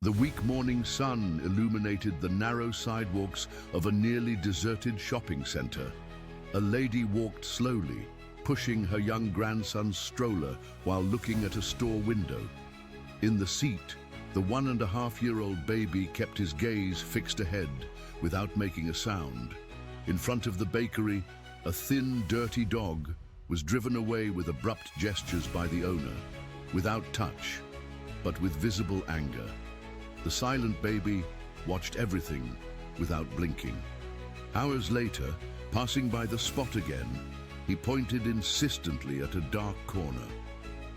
The weak morning sun illuminated the narrow sidewalks of a nearly deserted shopping center. A lady walked slowly, pushing her young grandson's stroller while looking at a store window. In the seat, the 1.5-year-old baby kept his gaze fixed ahead without making a sound. In front of the bakery, a thin, dirty dog was driven away with abrupt gestures by the owner, without touch, but with visible anger. The silent baby watched everything without blinking. Hours later, passing by the spot again, he pointed insistently at a dark corner.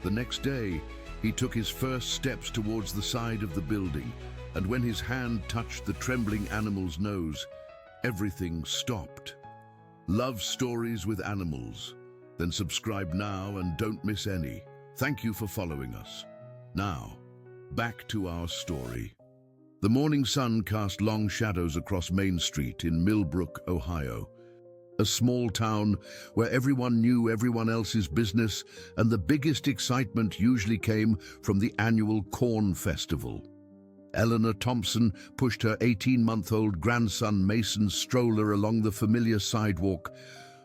The next day, he took his first steps towards the side of the building, and when his hand touched the trembling animal's nose, everything stopped. Love stories with animals? Then subscribe now and don't miss any. Thank you for following us. Now, back to our story. The morning sun cast long shadows across Main Street in Millbrook, Ohio, a small town where everyone knew everyone else's business, and the biggest excitement usually came from the annual Corn Festival. Eleanor Thompson pushed her 18-month-old grandson Mason's stroller along the familiar sidewalk,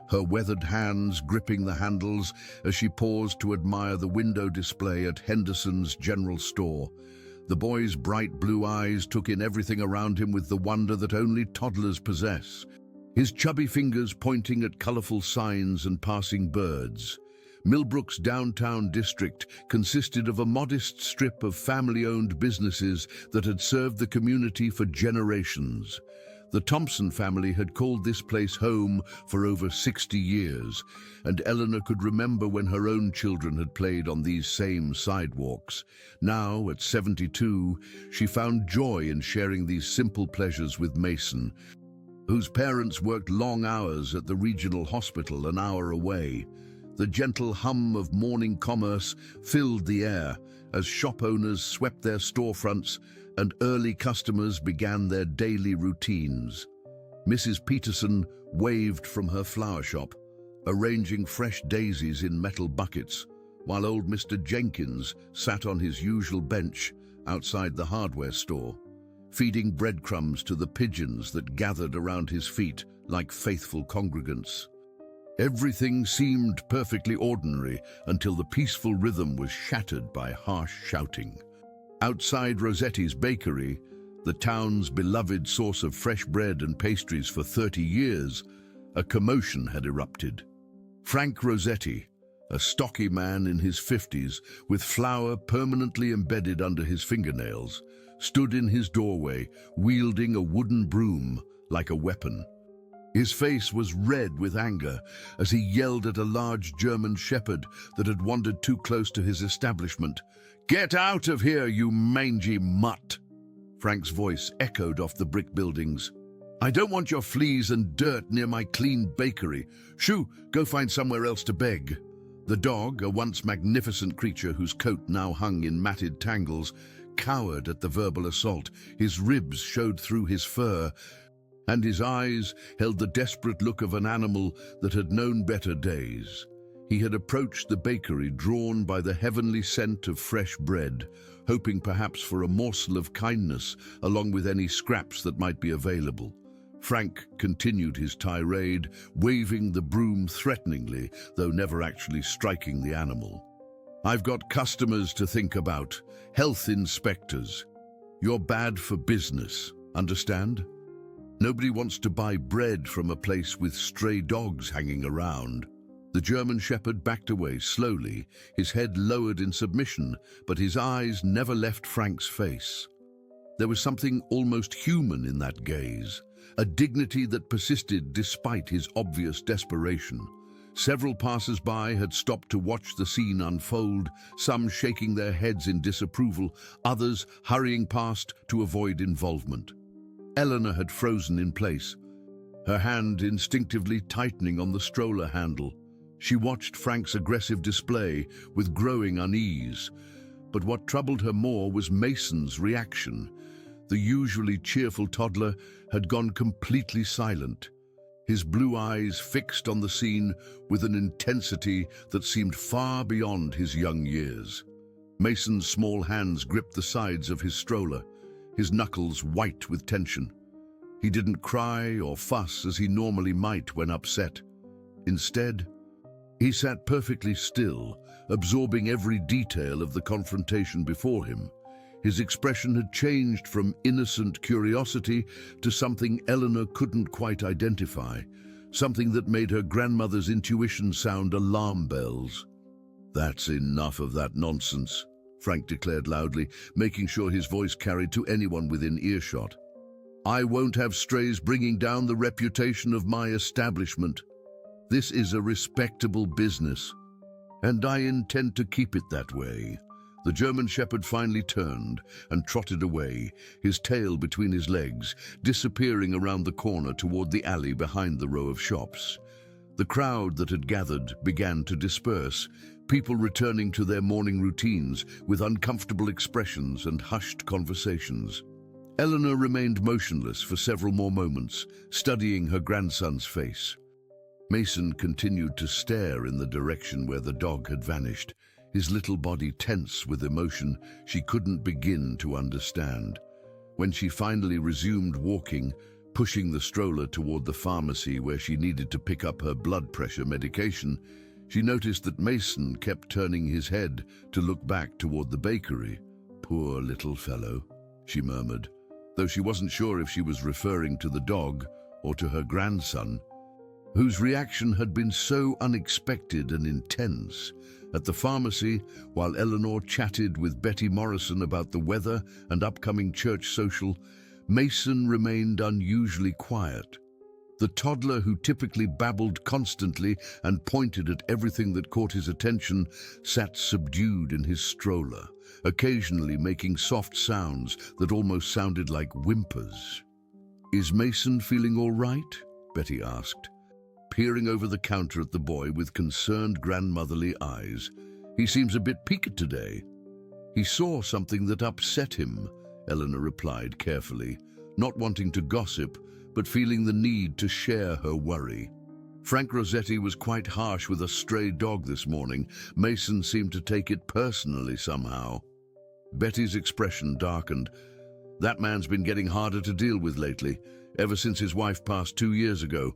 her weathered hands gripping the handles as she paused to admire the window display at Henderson's General Store. The boy's bright blue eyes took in everything around him with the wonder that only toddlers possess, his chubby fingers pointing at colorful signs and passing birds. Millbrook's downtown district consisted of a modest strip of family-owned businesses that had served the community for generations. The Thompson family had called this place home for over 60 years, and Eleanor could remember when her own children had played on these same sidewalks. Now, at 72, she found joy in sharing these simple pleasures with Mason, whose parents worked long hours at the regional hospital an hour away. The gentle hum of morning commerce filled the air as shop owners swept their storefronts and early customers began their daily routines. Mrs. Peterson waved from her flower shop, arranging fresh daisies in metal buckets, while old Mr. Jenkins sat on his usual bench outside the hardware store, feeding breadcrumbs to the pigeons that gathered around his feet like faithful congregants. Everything seemed perfectly ordinary until the peaceful rhythm was shattered by harsh shouting. Outside Rossetti's bakery, the town's beloved source of fresh bread and pastries for 30 years, a commotion had erupted. Frank Rossetti, a stocky man in his 50s with flour permanently embedded under his fingernails, stood in his doorway, wielding a wooden broom like a weapon. His face was red with anger as he yelled at a large German shepherd that had wandered too close to his establishment. "Get out of here, you mangy mutt!" Frank's voice echoed off the brick buildings. "I don't want your fleas and dirt near my clean bakery. Shoo, go find somewhere else to beg." The dog, a once magnificent creature whose coat now hung in matted tangles, cowered at the verbal assault. His ribs showed through his fur, and his eyes held the desperate look of an animal that had known better days. He had approached the bakery drawn by the heavenly scent of fresh bread, hoping perhaps for a morsel of kindness along with any scraps that might be available. Frank continued his tirade, waving the broom threateningly, though never actually striking the animal. "I've got customers to think about, health inspectors. You're bad for business, understand? Nobody wants to buy bread from a place with stray dogs hanging around." The German shepherd backed away slowly, his head lowered in submission, but his eyes never left Frank's face. There was something almost human in that gaze, a dignity that persisted despite his obvious desperation. Several passers-by had stopped to watch the scene unfold, some shaking their heads in disapproval, others hurrying past to avoid involvement. Eleanor had frozen in place, her hand instinctively tightening on the stroller handle. She watched Frank's aggressive display with growing unease, but what troubled her more was Mason's reaction. The usually cheerful toddler had gone completely silent, his blue eyes fixed on the scene with an intensity that seemed far beyond his young years. Mason's small hands gripped the sides of his stroller, his knuckles white with tension. He didn't cry or fuss as he normally might when upset. Instead, he sat perfectly still, absorbing every detail of the confrontation before him. His expression had changed from innocent curiosity to something Eleanor couldn't quite identify, something that made her grandmother's intuition sound alarm bells. "That's enough of that nonsense," Frank declared loudly, making sure his voice carried to anyone within earshot. "I won't have strays bringing down the reputation of my establishment. This is a respectable business, and I intend to keep it that way." The German Shepherd finally turned and trotted away, his tail between his legs, disappearing around the corner toward the alley behind the row of shops. The crowd that had gathered began to disperse, people returning to their morning routines with uncomfortable expressions and hushed conversations. Eleanor remained motionless for several more moments, studying her grandson's face. Mason continued to stare in the direction where the dog had vanished, his little body tense with emotion she couldn't begin to understand. When she finally resumed walking, pushing the stroller toward the pharmacy where she needed to pick up her blood pressure medication, she noticed that Mason kept turning his head to look back toward the bakery. "Poor little fellow," she murmured, though she wasn't sure if she was referring to the dog or to her grandson, whose reaction had been so unexpected and intense. At the pharmacy, while Eleanor chatted with Betty Morrison about the weather and upcoming church social, Mason remained unusually quiet. The toddler, who typically babbled constantly and pointed at everything that caught his attention, sat subdued in his stroller, occasionally making soft sounds that almost sounded like whimpers. "Is Mason feeling all right?" Betty asked, peering over the counter at the boy with concerned grandmotherly eyes. "He seems a bit peaked today." "He saw something that upset him," Eleanor replied carefully, not wanting to gossip, but feeling the need to share her worry. "Frank Rossetti was quite harsh with a stray dog this morning. Mason seemed to take it personally somehow." Betty's expression darkened. "That man's been getting harder to deal with lately, ever since his wife passed 2 years ago.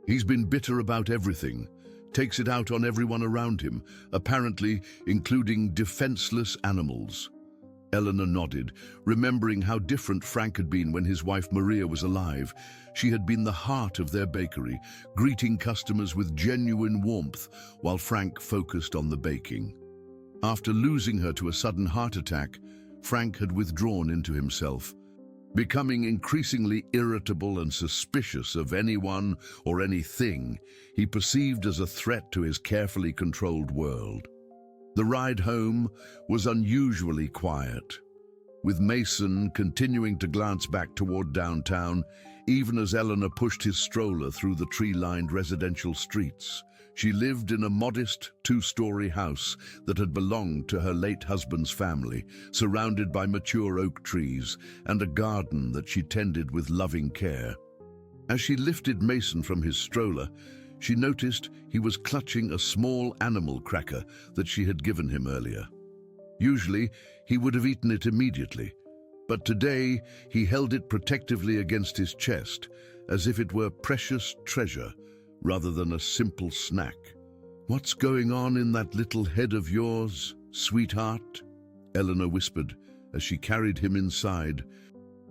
He's been bitter about everything, takes it out on everyone around him, apparently including defenseless animals." Eleanor nodded, remembering how different Frank had been when his wife Maria was alive. She had been the heart of their bakery, greeting customers with genuine warmth, while Frank focused on the baking. After losing her to a sudden heart attack, Frank had withdrawn into himself, becoming increasingly irritable and suspicious of anyone or anything he perceived as a threat to his carefully controlled world. The ride home was unusually quiet, with Mason continuing to glance back toward downtown, even as Eleanor pushed his stroller through the tree-lined residential streets. She lived in a modest 2-story house that had belonged to her late husband's family, surrounded by mature oak trees and a garden that she tended with loving care. As she lifted Mason from his stroller, she noticed he was clutching a small animal cracker that she had given him earlier. Usually, he would have eaten it immediately, but today he held it protectively against his chest, as if it were precious treasure rather than a simple snack. "What's going on in that little head of yours, sweetheart?" Eleanor whispered as she carried him inside.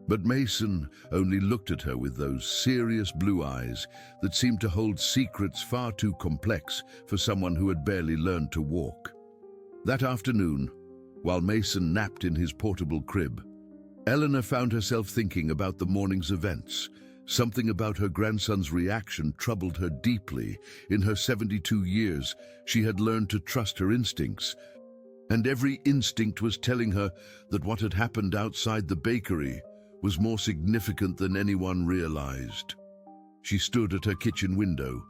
But Mason only looked at her with those serious blue eyes that seemed to hold secrets far too complex for someone who had barely learned to walk. That afternoon, while Mason napped in his portable crib, Eleanor found herself thinking about the morning's events. Something about her grandson's reaction troubled her deeply. In her 72 years, she had learned to trust her instincts, and every instinct was telling her that what had happened outside the bakery was more significant than anyone realized. She stood at her kitchen window,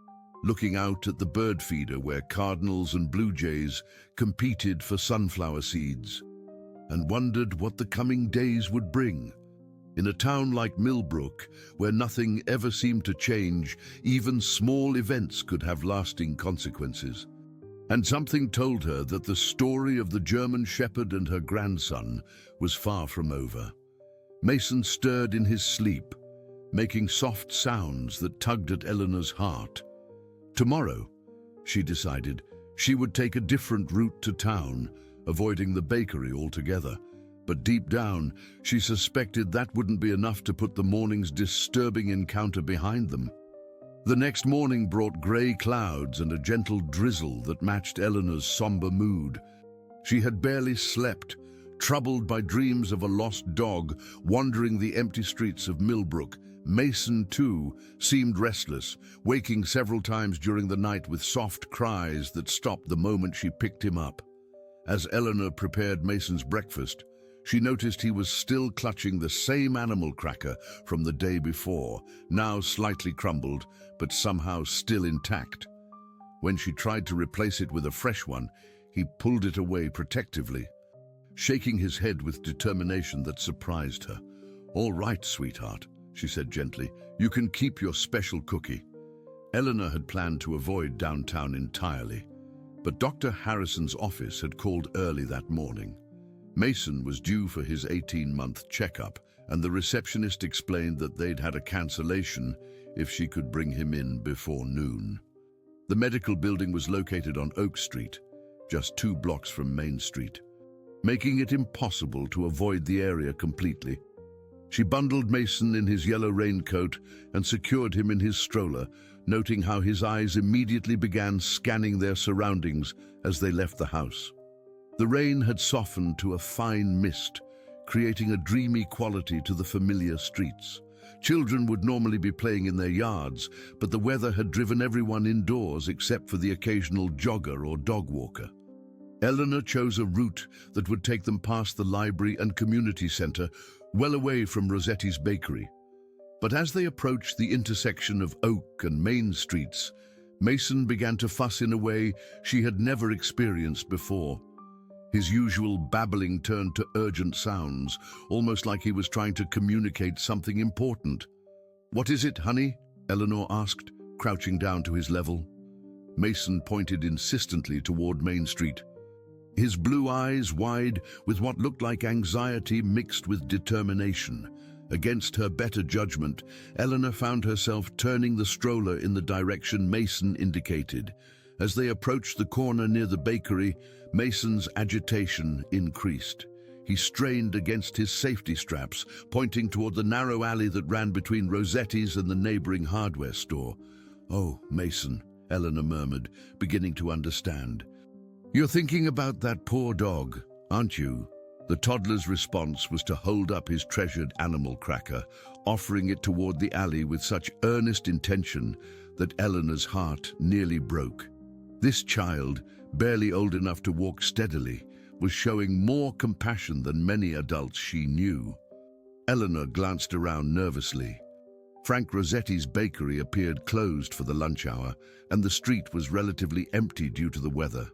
looking out at the bird feeder where cardinals and blue jays competed for sunflower seeds, and wondered what the coming days would bring. In a town like Millbrook, where nothing ever seemed to change, even small events could have lasting consequences. And something told her that the story of the German Shepherd and her grandson was far from over. Mason stirred in his sleep, making soft sounds that tugged at Eleanor's heart. Tomorrow, she decided, she would take a different route to town, avoiding the bakery altogether. But deep down, she suspected that wouldn't be enough to put the morning's disturbing encounter behind them. The next morning brought grey clouds and a gentle drizzle that matched Eleanor's somber mood. She had barely slept, troubled by dreams of a lost dog wandering the empty streets of Millbrook. Mason, too, seemed restless, waking several times during the night with soft cries that stopped the moment she picked him up. As Eleanor prepared Mason's breakfast, she noticed he was still clutching the same animal cracker from the day before, now slightly crumbled, but somehow still intact. When she tried to replace it with a fresh one, he pulled it away protectively, shaking his head with determination that surprised her. "All right, sweetheart," she said gently. "You can keep your special cookie." Eleanor had planned to avoid downtown entirely, but Dr. Harrison's office had called early that morning. Mason was due for his 18-month checkup, and the receptionist explained that they'd had a cancellation if she could bring him in before noon. The medical building was located on Oak Street, just 2 blocks from Main Street, making it impossible to avoid the area completely. She bundled Mason in his yellow raincoat and secured him in his stroller, noting how his eyes immediately began scanning their surroundings as they left the house. The rain had softened to a fine mist, creating a dreamy quality to the familiar streets. Children would normally be playing in their yards, but the weather had driven everyone indoors except for the occasional jogger or dog walker. Eleanor chose a route that would take them past the library and community center, well away from Rossetti's bakery. But as they approached the intersection of Oak and Main Streets, Mason began to fuss in a way she had never experienced before. His usual babbling turned to urgent sounds, almost like he was trying to communicate something important. "What is it, honey?" Eleanor asked, crouching down to his level. Mason pointed insistently toward Main Street, his blue eyes wide with what looked like anxiety mixed with determination. Against her better judgment, Eleanor found herself turning the stroller in the direction Mason indicated. As they approached the corner near the bakery, Mason's agitation increased. He strained against his safety straps, pointing toward the narrow alley that ran between Rossetti's and the neighboring hardware store. "Oh, Mason," Eleanor murmured, beginning to understand. "You're thinking about that poor dog, aren't you?" The toddler's response was to hold up his treasured animal cracker, offering it toward the alley with such earnest intention that Eleanor's heart nearly broke. This child, barely old enough to walk steadily, was showing more compassion than many adults she knew. Eleanor glanced around nervously. Frank Rossetti's bakery appeared closed for the lunch hour, and the street was relatively empty due to the weather.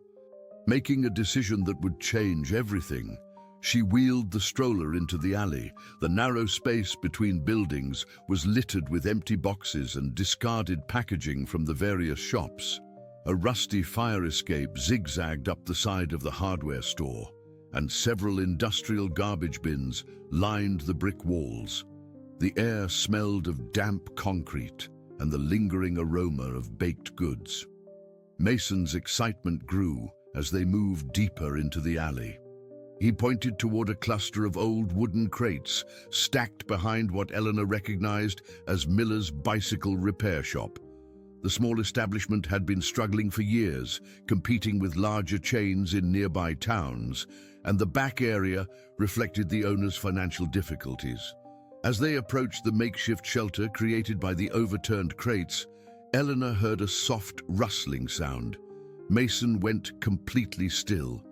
Making a decision that would change everything, she wheeled the stroller into the alley. The narrow space between buildings was littered with empty boxes and discarded packaging from the various shops. A rusty fire escape zigzagged up the side of the hardware store, and several industrial garbage bins lined the brick walls. The air smelled of damp concrete and the lingering aroma of baked goods. Mason's excitement grew as they moved deeper into the alley. He pointed toward a cluster of old wooden crates stacked behind what Eleanor recognized as Miller's bicycle repair shop. The small establishment had been struggling for years, competing with larger chains in nearby towns, and the back area reflected the owner's financial difficulties. As they approached the makeshift shelter created by the overturned crates, Eleanor heard a soft rustling sound. Mason went completely still,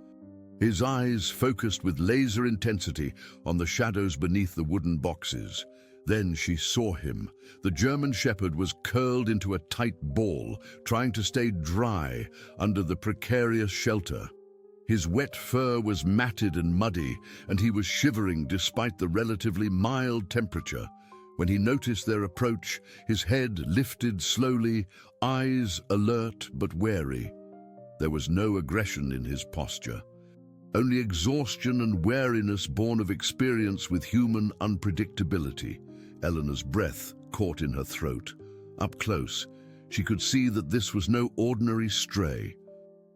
his eyes focused with laser intensity on the shadows beneath the wooden boxes. Then she saw him. The German Shepherd was curled into a tight ball, trying to stay dry under the precarious shelter. His wet fur was matted and muddy, and he was shivering despite the relatively mild temperature. When he noticed their approach, his head lifted slowly, eyes alert but wary. There was no aggression in his posture. only exhaustion and weariness born of experience with human unpredictability. Eleanor's breath caught in her throat. Up close, she could see that this was no ordinary stray.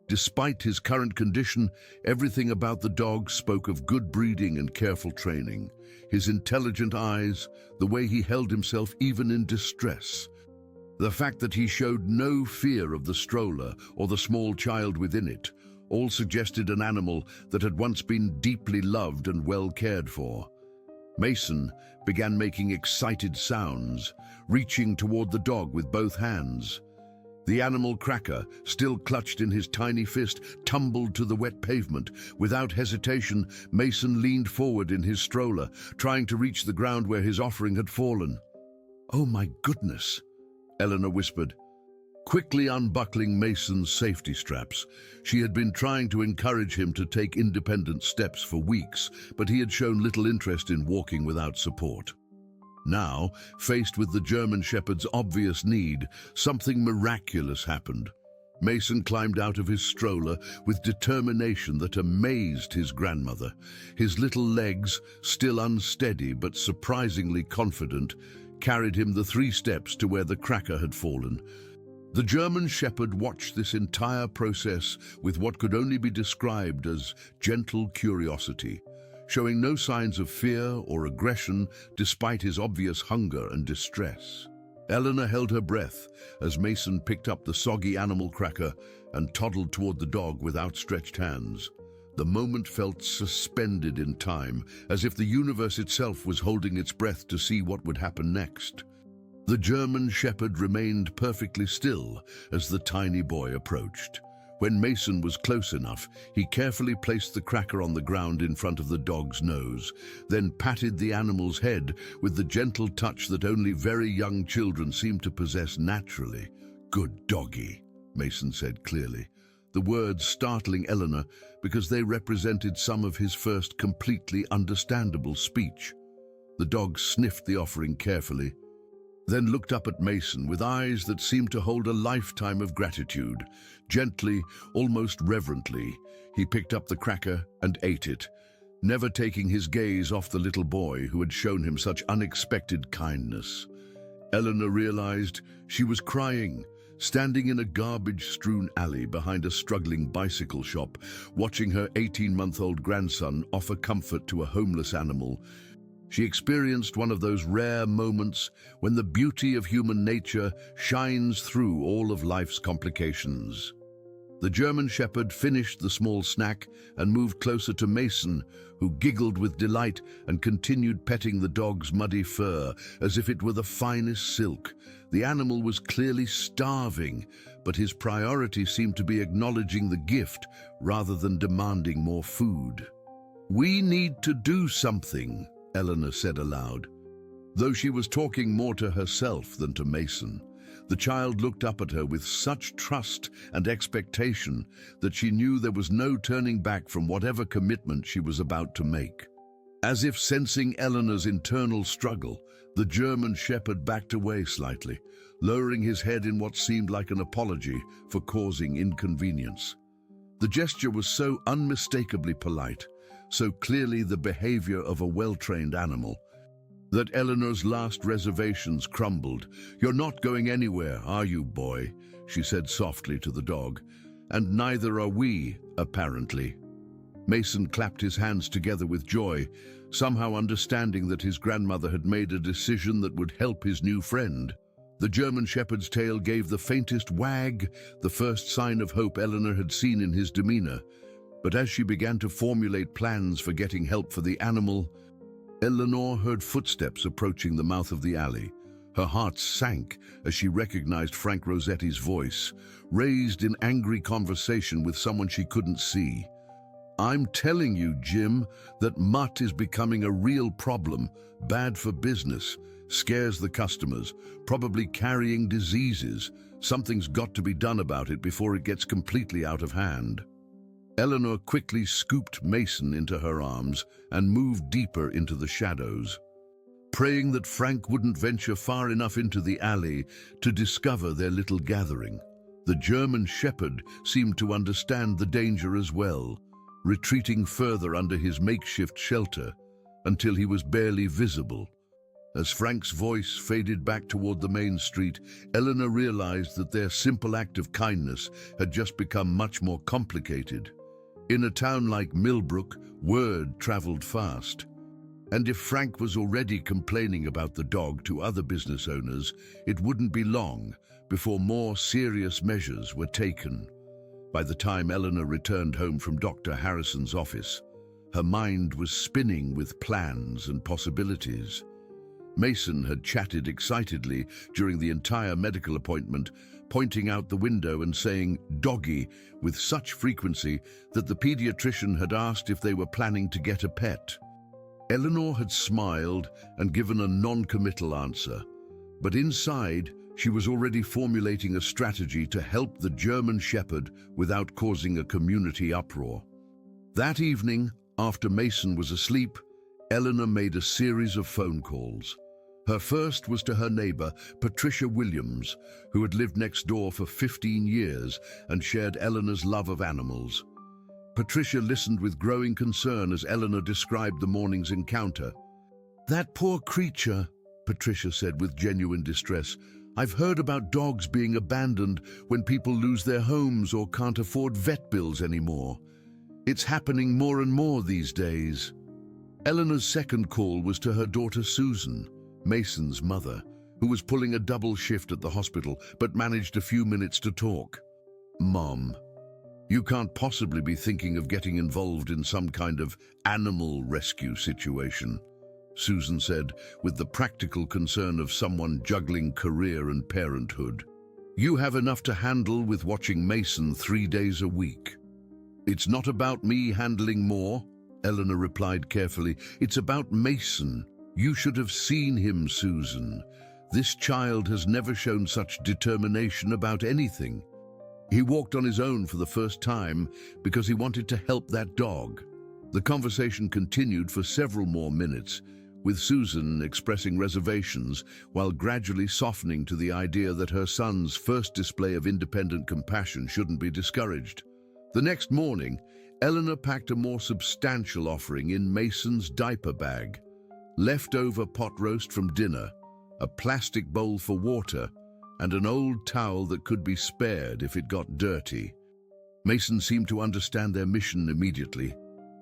Despite his current condition, everything about the dog spoke of good breeding and careful training. His intelligent eyes, the way he held himself even in distress. The fact that he showed no fear of the stroller or the small child within it, all suggested an animal that had once been deeply loved and well cared for. Mason began making excited sounds, reaching toward the dog with both hands. The animal Cracker, still clutched in his tiny fist, tumbled to the wet pavement. Without hesitation, Mason leaned forward in his stroller, trying to reach the ground where his offering had fallen. "Oh my goodness," Eleanor whispered, quickly unbuckling Mason's safety straps. She had been trying to encourage him to take independent steps for weeks, but he had shown little interest in walking without support. Now, faced with the German Shepherd's obvious need, something miraculous happened. Mason climbed out of his stroller with determination that amazed his grandmother. His little legs, still unsteady but surprisingly confident, carried him the 3 steps to where the Cracker had fallen. The German Shepherd watched this entire process with what could only be described as gentle curiosity, showing no signs of fear or aggression despite his obvious hunger and distress. Eleanor held her breath as Mason picked up the soggy animal Cracker and toddled toward the dog with outstretched hands. The moment felt suspended in time, as if the universe itself was holding its breath to see what would happen next. The German Shepherd remained perfectly still as the tiny boy approached. When Mason was close enough, he carefully placed the Cracker on the ground in front of the dog's nose, then patted the animal's head with the gentle touch that only very young children seem to possess naturally. "Good doggy," Mason said clearly, the words startling Eleanor because they represented some of his first completely understandable speech. The dog sniffed the offering carefully, then looked up at Mason with eyes that seemed to hold a lifetime of gratitude. Gently, almost reverently, he picked up the Cracker and ate it, never taking his gaze off the little boy who had shown him such unexpected kindness. Eleanor realized she was crying, standing in a garbage-strewn alley behind a struggling bicycle shop, watching her 18-month-old grandson offer comfort to a homeless animal. She experienced one of those rare moments when the beauty of human nature shines through all of life's complications. The German Shepherd finished the small snack and moved closer to Mason, who giggled with delight and continued petting the dog's muddy fur as if it were the finest silk. The animal was clearly starving, but his priority seemed to be acknowledging the gift rather than demanding more food. "We need to do something," Eleanor said aloud. Though she was talking more to herself than to Mason, the child looked up at her with such trust and expectation that she knew there was no turning back from whatever commitment she was about to make. As if sensing Eleanor's internal struggle, the German Shepherd backed away slightly, lowering his head in what seemed like an apology for causing inconvenience. The gesture was so unmistakably polite, so clearly the behavior of a well-trained animal, that Eleanor's last reservations crumbled. "You're not going anywhere, are you, boy?" she said softly to the dog. "And neither are we, apparently." Mason clapped his hands together with joy, somehow understanding that his grandmother had made a decision that would help his new friend. The German Shepherd's tail gave the faintest wag, the first sign of hope Eleanor had seen in his demeanor. But as she began to formulate plans for getting help for the animal, Eleanor heard footsteps approaching the mouth of the alley. Her heart sank as she recognized Frank Rossetti's voice, raised in angry conversation with someone she couldn't see. "I'm telling you, Jim, that mutt is becoming a real problem, bad for business, scares the customers, probably carrying diseases. Something's got to be done about it before it gets completely out of hand." Eleanor quickly scooped Mason into her arms and moved deeper into the shadows, praying that Frank wouldn't venture far enough into the alley to discover their little gathering. The German Shepherd seemed to understand the danger as well. retreating further under his makeshift shelter until he was barely visible. As Frank's voice faded back toward the main street, Eleanor realized that their simple act of kindness had just become much more complicated. In a town like Millbrook, word traveled fast. And if Frank was already complaining about the dog to other business owners, it wouldn't be long before more serious measures were taken. By the time Eleanor returned home from Dr. Harrison's office, her mind was spinning with plans and possibilities. Mason had chatted excitedly during the entire medical appointment, pointing out the window and saying "doggy" with such frequency that the pediatrician had asked if they were planning to get a pet. Eleanor had smiled and given a non-committal answer, but inside she was already formulating a strategy to help the German Shepherd without causing a community uproar. That evening, after Mason was asleep, Eleanor made a series of phone calls. Her first was to her neighbor, Patricia Williams, who had lived next door for 15 years and shared Eleanor's love of animals. Patricia listened with growing concern as Eleanor described the morning's encounter. "That poor creature," Patricia said with genuine distress. "I've heard about dogs being abandoned when people lose their homes or can't afford vet bills anymore. It's happening more and more these days." Eleanor's second call was to her daughter Susan, Mason's mother, who was pulling a double shift at the hospital but managed a few minutes to talk. "Mom, you can't possibly be thinking of getting involved in some kind of animal rescue situation," Susan said, with the practical concern of someone juggling career and parenthood. "You have enough to handle with watching Mason 3 days a week." "It's not about me handling more," Eleanor replied carefully. "It's about Mason. You should have seen him, Susan. This child has never shown such determination about anything. He walked on his own for the first time because he wanted to help that dog." The conversation continued for several more minutes, with Susan expressing reservations while gradually softening to the idea that her son's first display of independent compassion shouldn't be discouraged. The next morning, Eleanor packed a more substantial offering in Mason's diaper bag: leftover pot roast from dinner, a plastic bowl for water, and an old towel that could be spared if it got dirty. Mason seemed to understand their mission immediately,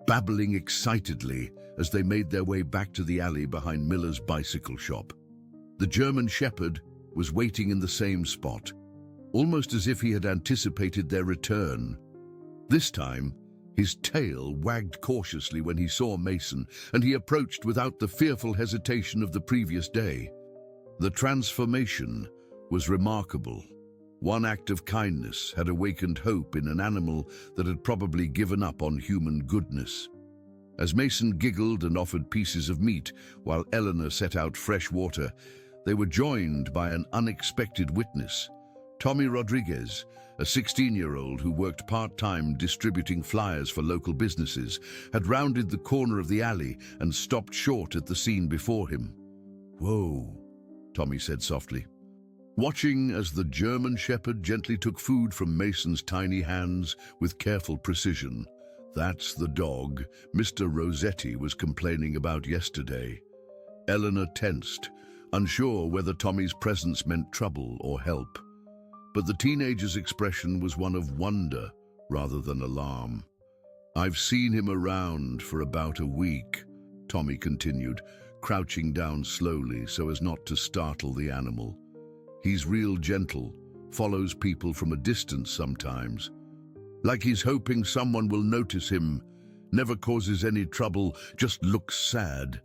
babbling excitedly as they made their way back to the alley behind Miller's bicycle shop. The German Shepherd was waiting in the same spot, almost as if he had anticipated their return. This time, his tail wagged cautiously when he saw Mason, and he approached without the fearful hesitation of the previous day. The transformation was remarkable. One act of kindness had awakened hope in an animal that had probably given up on human goodness. As Mason giggled and offered pieces of meat while Eleanor set out fresh water, they were joined by an unexpected witness. Tommy Rodriguez, a 16-year-old who worked part-time distributing flyers for local businesses, had rounded the corner of the alley and stopped short at the scene before him. "Whoa," Tommy said softly, watching as the German Shepherd gently took food from Mason's tiny hands with careful precision. "That's the dog Mr. Rossetti was complaining about yesterday." Eleanor tensed, unsure whether Tommy's presence meant trouble or help. But the teenager's expression was one of wonder rather than alarm. "I've seen him around for about a week," Tommy continued, crouching down slowly so as not to startle the animal. "He's real gentle, follows people from a distance sometimes. Like he's hoping someone will notice him, never causes any trouble, just looks sad."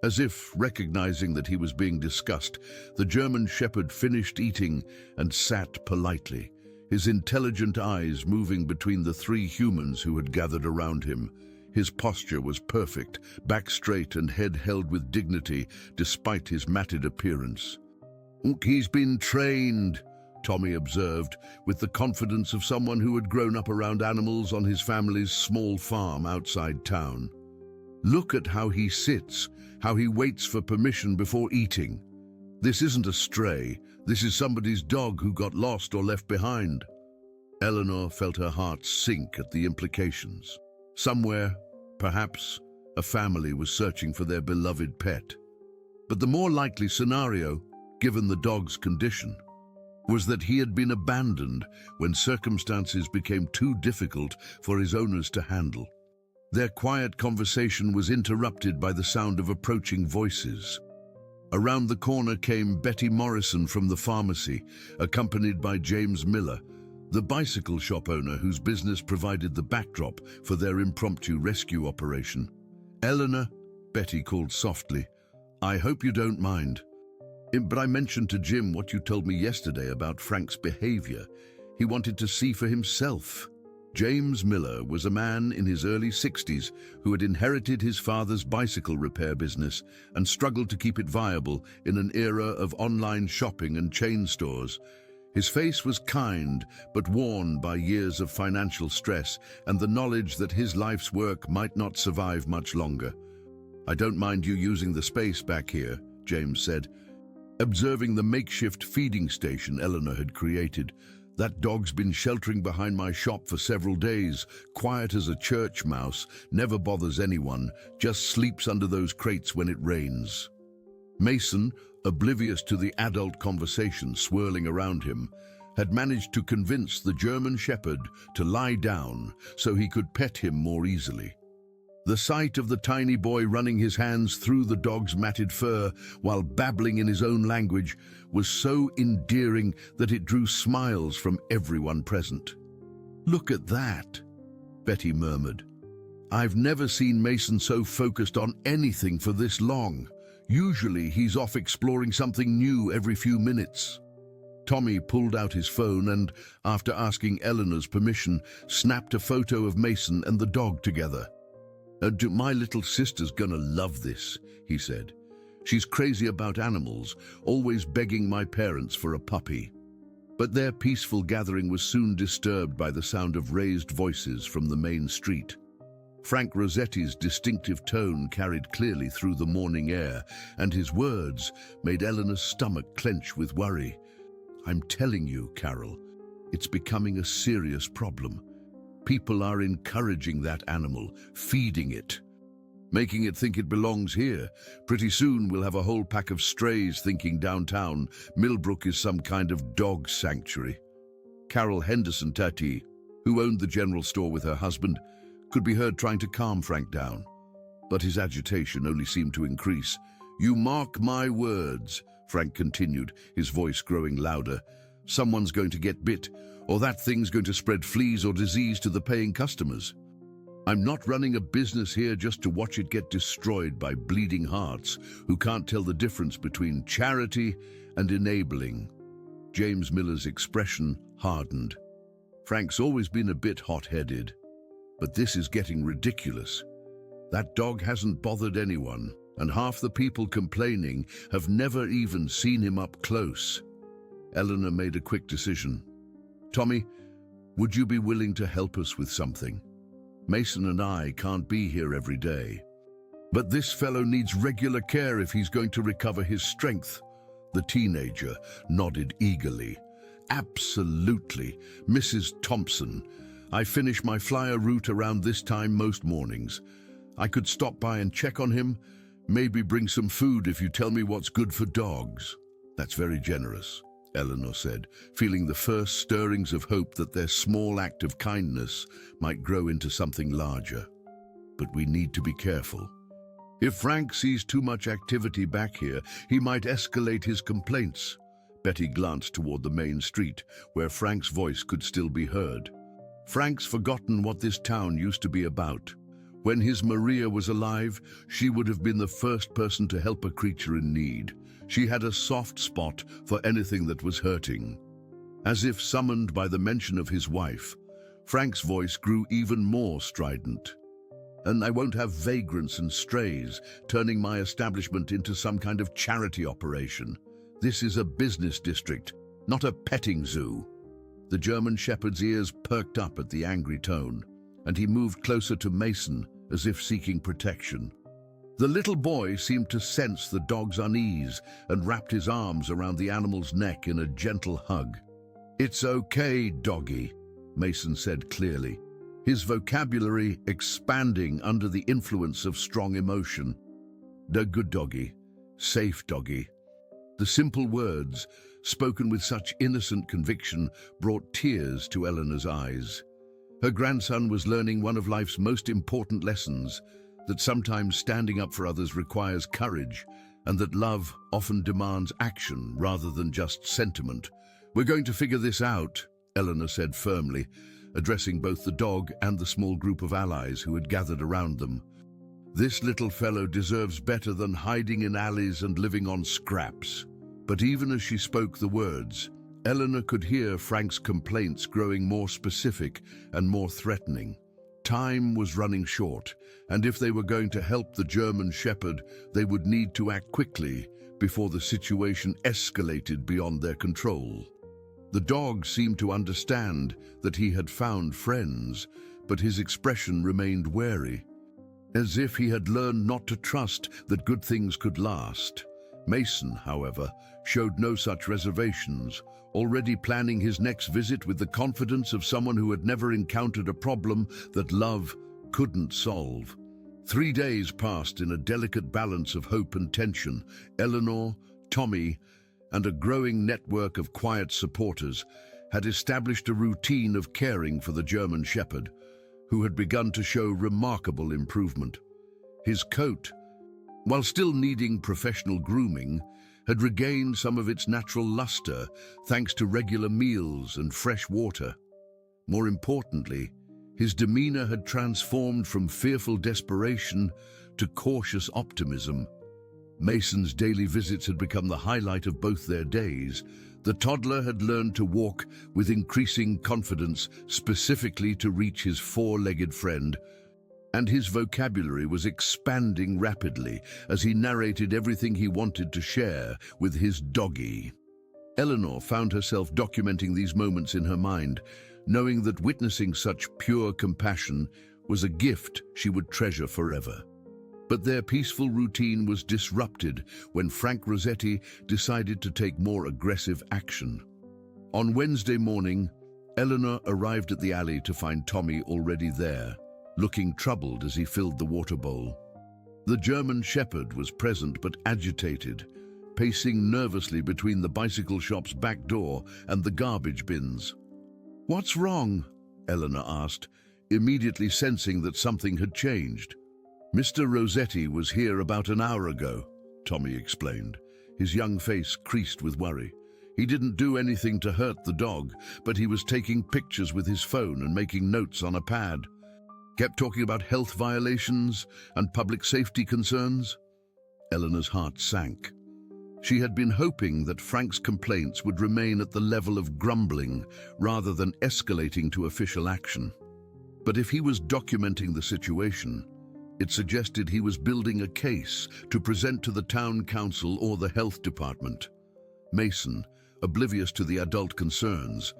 As if recognizing that he was being discussed, the German Shepherd finished eating and sat politely, his intelligent eyes moving between the 3 humans who had gathered around him. His posture was perfect, back straight and head held with dignity despite his matted appearance. "He's been trained," Tommy observed, with the confidence of someone who had grown up around animals on his family's small farm outside town. "Look at how he sits, how he waits for permission before eating. This isn't a stray, this is somebody's dog who got lost or left behind." Eleanor felt her heart sink at the implications. Somewhere, perhaps, a family was searching for their beloved pet. But the more likely scenario, given the dog's condition, was that he had been abandoned when circumstances became too difficult for his owners to handle. Their quiet conversation was interrupted by the sound of approaching voices. Around the corner came Betty Morrison from the pharmacy, accompanied by James Miller, the bicycle shop owner whose business provided the backdrop for their impromptu rescue operation. "Eleanor," Betty called softly, "I hope you don't mind. But I mentioned to Jim what you told me yesterday about Frank's behavior. He wanted to see for himself." James Miller was a man in his early 60s who had inherited his father's bicycle repair business and struggled to keep it viable in an era of online shopping and chain stores. His face was kind, but worn by years of financial stress and the knowledge that his life's work might not survive much longer. "I don't mind you using the space back here," James said, observing the makeshift feeding station Eleanor had created. "That dog's been sheltering behind my shop for several days, quiet as a church mouse, never bothers anyone, just sleeps under those crates when it rains." Mason, oblivious to the adult conversation swirling around him, had managed to convince the German Shepherd to lie down so he could pet him more easily. The sight of the tiny boy running his hands through the dog's matted fur while babbling in his own language was so endearing that it drew smiles from everyone present. "Look at that," Betty murmured. "I've never seen Mason so focused on anything for this long. Usually he's off exploring something new every few minutes." Tommy pulled out his phone and, after asking Eleanor's permission, snapped a photo of Mason and the dog together. "My little sister's gonna love this," he said. "She's crazy about animals, always begging my parents for a puppy." But their peaceful gathering was soon disturbed by the sound of raised voices from the main street. Frank Rossetti's distinctive tone carried clearly through the morning air, and his words made Eleanor's stomach clench with worry. "I'm telling you, Carol, it's becoming a serious problem. People are encouraging that animal, feeding it, making it think it belongs here. Pretty soon we'll have a whole pack of strays thinking downtown Millbrook is some kind of dog sanctuary." Carol Henderson Tati, who owned the general store with her husband, could be heard trying to calm Frank down. But his agitation only seemed to increase. "You mark my words," Frank continued, his voice growing louder. "Someone's going to get bit, or that thing's going to spread fleas or disease to the paying customers. I'm not running a business here just to watch it get destroyed by bleeding hearts who can't tell the difference between charity and enabling." James Miller's expression hardened. "Frank's always been a bit hot-headed, but this is getting ridiculous. That dog hasn't bothered anyone, and half the people complaining have never even seen him up close." Eleanor made a quick decision. "Tommy, would you be willing to help us with something? Mason and I can't be here every day, but this fellow needs regular care if he's going to recover his strength." The teenager nodded eagerly. "Absolutely, Mrs. Thompson. I finish my flyer route around this time most mornings. I could stop by and check on him, maybe bring some food if you tell me what's good for dogs." "That's very generous," Eleanor said, feeling the first stirrings of hope that their small act of kindness might grow into something larger. "But we need to be careful. If Frank sees too much activity back here, he might escalate his complaints." Betty glanced toward the main street, where Frank's voice could still be heard. "Frank's forgotten what this town used to be about. When his Maria was alive, she would have been the first person to help a creature in need. She had a soft spot for anything that was hurting." As if summoned by the mention of his wife, Frank's voice grew even more strident. "And I won't have vagrants and strays turning my establishment into some kind of charity operation. This is a business district, not a petting zoo." The German Shepherd's ears perked up at the angry tone, and he moved closer to Mason as if seeking protection. The little boy seemed to sense the dog's unease and wrapped his arms around the animal's neck in a gentle hug. "It's okay, doggy," Mason said clearly. his vocabulary expanding under the influence of strong emotion. "The good doggy, safe doggy." The simple words, spoken with such innocent conviction, brought tears to Eleanor's eyes. Her grandson was learning one of life's most important lessons, that sometimes standing up for others requires courage, and that love often demands action rather than just sentiment. "We're going to figure this out," Eleanor said firmly, addressing both the dog and the small group of allies who had gathered around them. "This little fellow deserves better than hiding in alleys and living on scraps." But even as she spoke the words, Eleanor could hear Frank's complaints growing more specific and more threatening. Time was running short, and if they were going to help the German Shepherd, they would need to act quickly before the situation escalated beyond their control. The dog seemed to understand that he had found friends, but his expression remained wary, as if he had learned not to trust that good things could last. Mason, however, showed no such reservations, already planning his next visit with the confidence of someone who had never encountered a problem that love couldn't solve. 3 days passed in a delicate balance of hope and tension. Eleanor, Tommy, and a growing network of quiet supporters had established a routine of caring for the German Shepherd, who had begun to show remarkable improvement. His coat, while still needing professional grooming, had regained some of its natural luster thanks to regular meals and fresh water. More importantly, his demeanor had transformed from fearful desperation to cautious optimism. Mason's daily visits had become the highlight of both their days. The toddler had learned to walk with increasing confidence, specifically to reach his four-legged friend, and his vocabulary was expanding rapidly as he narrated everything he wanted to share with his doggy. Eleanor found herself documenting these moments in her mind, knowing that witnessing such pure compassion was a gift she would treasure forever. But their peaceful routine was disrupted when Frank Rossetti decided to take more aggressive action. On Wednesday morning, Eleanor arrived at the alley to find Tommy already there, looking troubled as he filled the water bowl. The German Shepherd was present but agitated, pacing nervously between the bicycle shop's back door and the garbage bins. "What's wrong?" Eleanor asked, immediately sensing that something had changed. "Mr. Rossetti was here about an hour ago," Tommy explained, his young face creased with worry. "He didn't do anything to hurt the dog, but he was taking pictures with his phone and making notes on a pad. Kept talking about health violations and public safety concerns." Eleanor's heart sank. She had been hoping that Frank's complaints would remain at the level of grumbling rather than escalating to official action. But if he was documenting the situation, it suggested he was building a case to present to the town council or the health department. Mason, oblivious to the adult concerns,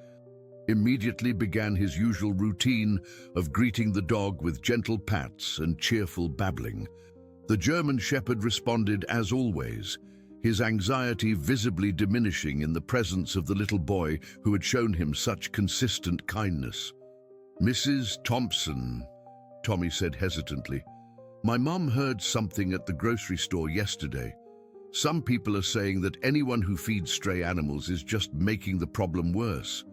immediately began his usual routine of greeting the dog with gentle pats and cheerful babbling. The German Shepherd responded as always, his anxiety visibly diminishing in the presence of the little boy who had shown him such consistent kindness. "Mrs. Thompson," Tommy said hesitantly, "my mom heard something at the grocery store yesterday. Some people are saying that anyone who feeds stray animals is just making the problem worse,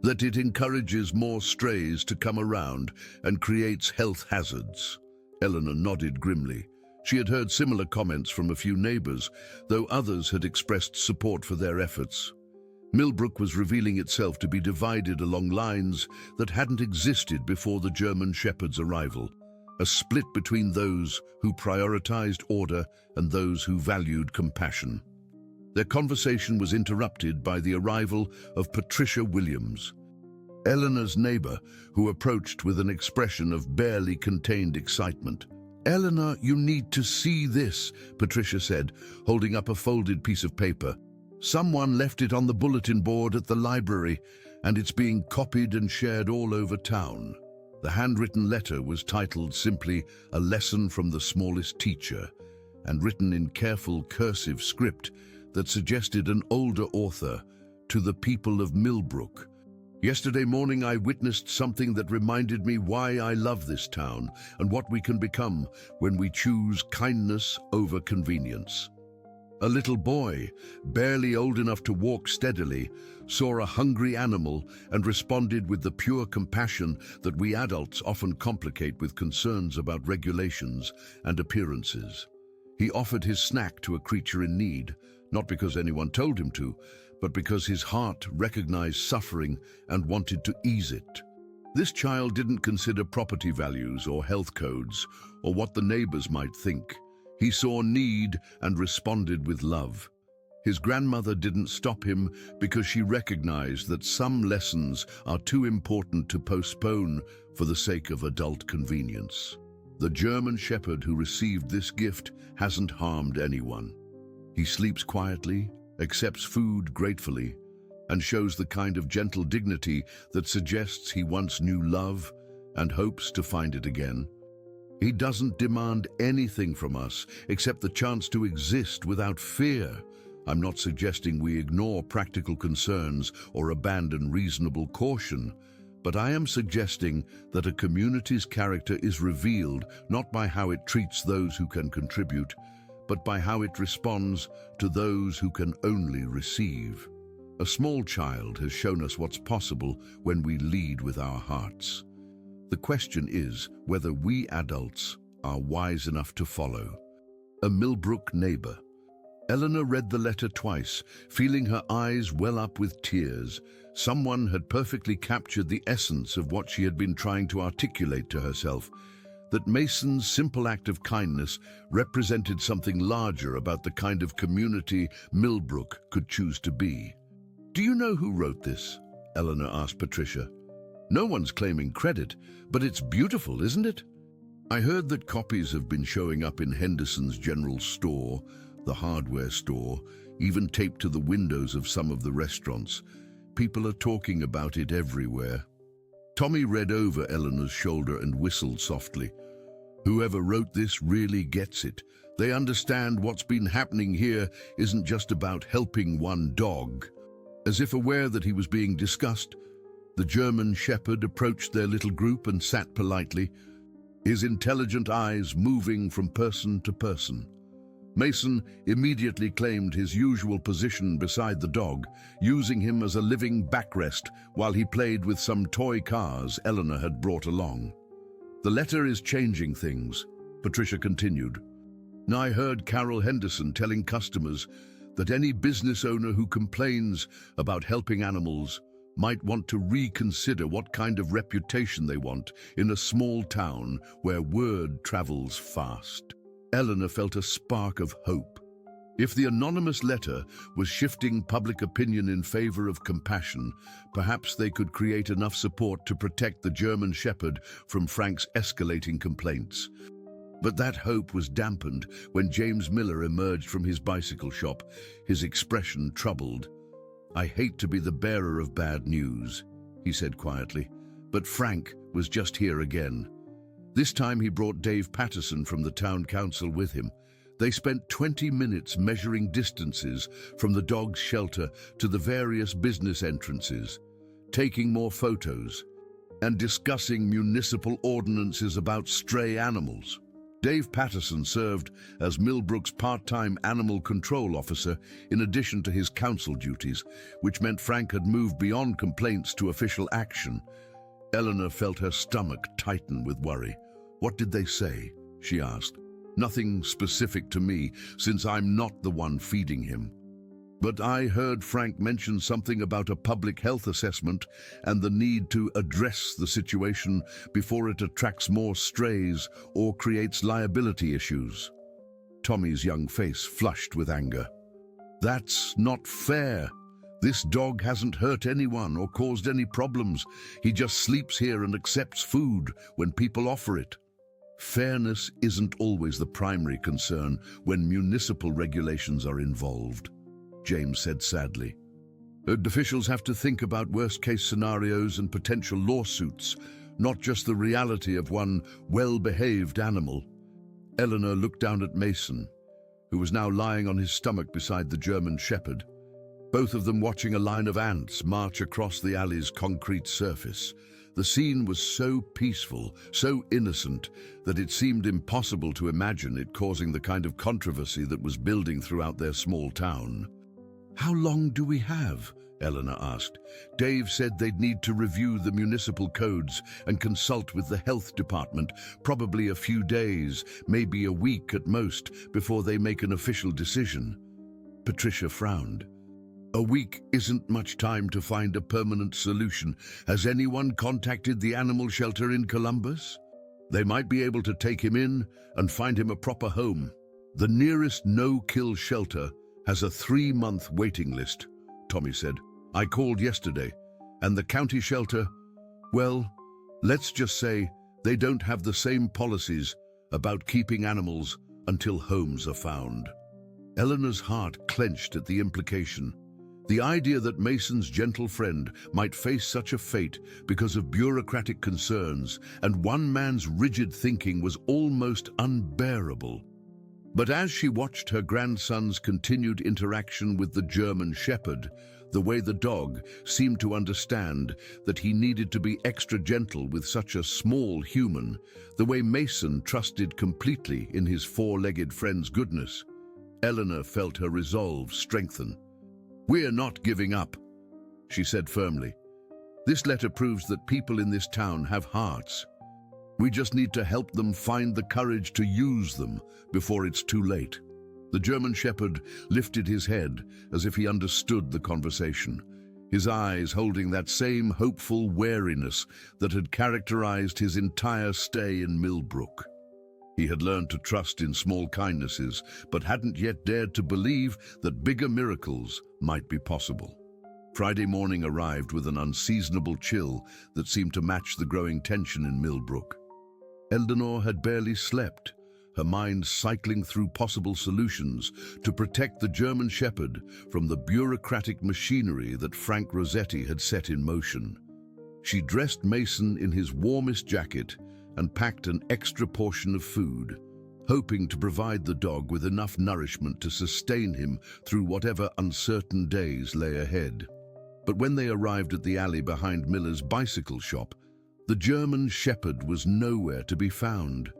that it encourages more strays to come around and creates health hazards." Eleanor nodded grimly. She had heard similar comments from a few neighbors, though others had expressed support for their efforts. Millbrook was revealing itself to be divided along lines that hadn't existed before the German Shepherd's arrival, a split between those who prioritized order and those who valued compassion. Their conversation was interrupted by the arrival of Patricia Williams, Eleanor's neighbor, who approached with an expression of barely contained excitement. "Eleanor, you need to see this," Patricia said, holding up a folded piece of paper. "Someone left it on the bulletin board at the library, and it's being copied and shared all over town." The handwritten letter was titled simply "A Lesson from the Smallest Teacher," and written in careful cursive script that suggested an older author, "To the people of Millbrook. Yesterday morning I witnessed something that reminded me why I love this town and what we can become when we choose kindness over convenience. A little boy, barely old enough to walk steadily, saw a hungry animal and responded with the pure compassion that we adults often complicate with concerns about regulations and appearances. He offered his snack to a creature in need, not because anyone told him to, but because his heart recognized suffering and wanted to ease it. This child didn't consider property values or health codes or what the neighbors might think. He saw need and responded with love. His grandmother didn't stop him because she recognized that some lessons are too important to postpone for the sake of adult convenience. The German Shepherd who received this gift hasn't harmed anyone. He sleeps quietly, accepts food gratefully, and shows the kind of gentle dignity that suggests he once knew love and hopes to find it again. He doesn't demand anything from us except the chance to exist without fear. I'm not suggesting we ignore practical concerns or abandon reasonable caution, but I am suggesting that a community's character is revealed not by how it treats those who can contribute, but by how it responds to those who can only receive. A small child has shown us what's possible when we lead with our hearts. The question is whether we adults are wise enough to follow. A Millbrook neighbor. Eleanor read the letter twice, feeling her eyes well up with tears. Someone had perfectly captured the essence of what she had been trying to articulate to herself, that Mason's simple act of kindness represented something larger about the kind of community Millbrook could choose to be. "Do you know who wrote this?" Eleanor asked Patricia. "No one's claiming credit, but it's beautiful, isn't it?" "I heard that copies have been showing up in Henderson's General Store, the hardware store, even taped to the windows of some of the restaurants. People are talking about it everywhere." Tommy read over Eleanor's shoulder and whistled softly. "Whoever wrote this really gets it. They understand what's been happening here isn't just about helping one dog." As if aware that he was being discussed, the German Shepherd approached their little group and sat politely, his intelligent eyes moving from person to person. Mason immediately claimed his usual position beside the dog, using him as a living backrest while he played with some toy cars Eleanor had brought along. "The letter is changing things," Patricia continued. "I heard Carol Henderson telling customers that any business owner who complains about helping animals might want to reconsider what kind of reputation they want in a small town where word travels fast." Eleanor felt a spark of hope. If the anonymous letter was shifting public opinion in favor of compassion, perhaps they could create enough support to protect the German Shepherd from Frank's escalating complaints. But that hope was dampened when James Miller emerged from his bicycle shop, his expression troubled. "I hate to be the bearer of bad news," he said quietly, but Frank was just here again. This time he brought Dave Patterson from the town council with him. They spent 20 minutes measuring distances from the dog's shelter to the various business entrances, taking more photos, and discussing municipal ordinances about stray animals. Dave Patterson served as Millbrook's part-time animal control officer in addition to his council duties, which meant Frank had moved beyond complaints to official action. Eleanor felt her stomach tighten with worry. "What did they say?" she asked. "Nothing specific to me, since I'm not the one feeding him. But I heard Frank mention something about a public health assessment and the need to address the situation before it attracts more strays or creates liability issues." Tommy's young face flushed with anger. "That's not fair. This dog hasn't hurt anyone or caused any problems. He just sleeps here and accepts food when people offer it." "Fairness isn't always the primary concern when municipal regulations are involved," James said sadly. "Officials have to think about worst-case scenarios and potential lawsuits, not just the reality of one well-behaved animal." Eleanor looked down at Mason, who was now lying on his stomach beside the German Shepherd. both of them watching a line of ants march across the alley's concrete surface. The scene was so peaceful, so innocent, that it seemed impossible to imagine it causing the kind of controversy that was building throughout their small town. "How long do we have?" Eleanor asked. Dave said they'd need to review the municipal codes and consult with the health department, probably a few days, maybe a week at most, before they make an official decision. Patricia frowned. "A week isn't much time to find a permanent solution. Has anyone contacted the animal shelter in Columbus? They might be able to take him in and find him a proper home. The nearest no-kill shelter has a 3-month waiting list," Tommy said. "I called yesterday, and the county shelter, well, let's just say they don't have the same policies about keeping animals until homes are found." Eleanor's heart clenched at the implication. The idea that Mason's gentle friend might face such a fate because of bureaucratic concerns and one man's rigid thinking was almost unbearable. But as she watched her grandson's continued interaction with the German Shepherd, the way the dog seemed to understand that he needed to be extra gentle with such a small human, the way Mason trusted completely in his 4-legged friend's goodness, Eleanor felt her resolve strengthen. "We're not giving up," she said firmly. "This letter proves that people in this town have hearts. We just need to help them find the courage to use them before it's too late." The German Shepherd lifted his head as if he understood the conversation, his eyes holding that same hopeful wariness that had characterized his entire stay in Millbrook. He had learned to trust in small kindnesses, but hadn't yet dared to believe that bigger miracles might be possible. Friday morning arrived with an unseasonable chill that seemed to match the growing tension in Millbrook. Eleanor had barely slept, her mind cycling through possible solutions to protect the German Shepherd from the bureaucratic machinery that Frank Rossetti had set in motion. She dressed Mason in his warmest jacket and packed an extra portion of food, hoping to provide the dog with enough nourishment to sustain him through whatever uncertain days lay ahead. But when they arrived at the alley behind Miller's bicycle shop, the German Shepherd was nowhere to be found.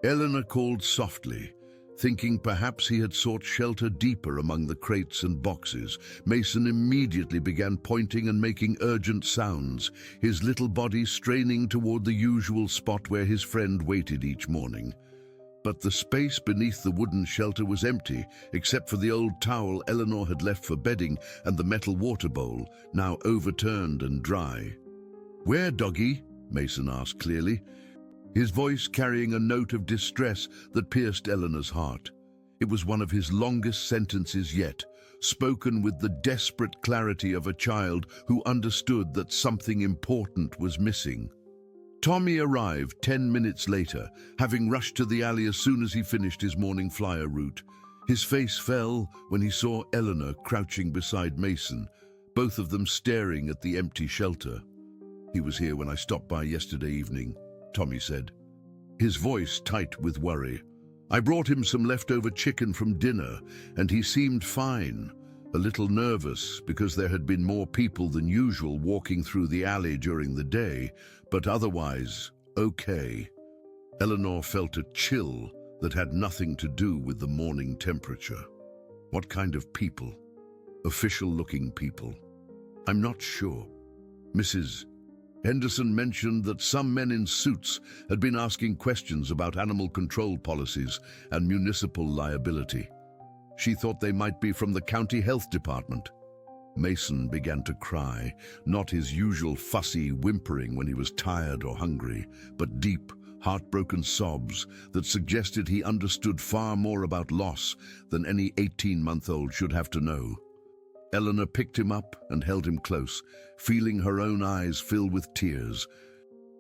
Eleanor called softly, thinking perhaps he had sought shelter deeper among the crates and boxes. Mason immediately began pointing and making urgent sounds, his little body straining toward the usual spot where his friend waited each morning. But the space beneath the wooden shelter was empty, except for the old towel Eleanor had left for bedding and the metal water bowl, now overturned and dry. "Where, doggy?" Mason asked clearly, his voice carrying a note of distress that pierced Eleanor's heart. It was one of his longest sentences yet, spoken with the desperate clarity of a child who understood that something important was missing. Tommy arrived 10 minutes later, having rushed to the alley as soon as he finished his morning flyer route. His face fell when he saw Eleanor crouching beside Mason, both of them staring at the empty shelter. "He was here when I stopped by yesterday evening," Tommy said, his voice tight with worry. "I brought him some leftover chicken from dinner, and he seemed fine, a little nervous because there had been more people than usual walking through the alley during the day, but otherwise okay." Eleanor felt a chill that had nothing to do with the morning temperature. What kind of people? Official-looking people? "I'm not sure. Mrs. Henderson mentioned that some men in suits had been asking questions about animal control policies and municipal liability. She thought they might be from the county health department." Mason began to cry, not his usual fussy whimpering when he was tired or hungry, but deep, heartbroken sobs that suggested he understood far more about loss than any 18-month-old should have to know. Eleanor picked him up and held him close, feeling her own eyes fill with tears.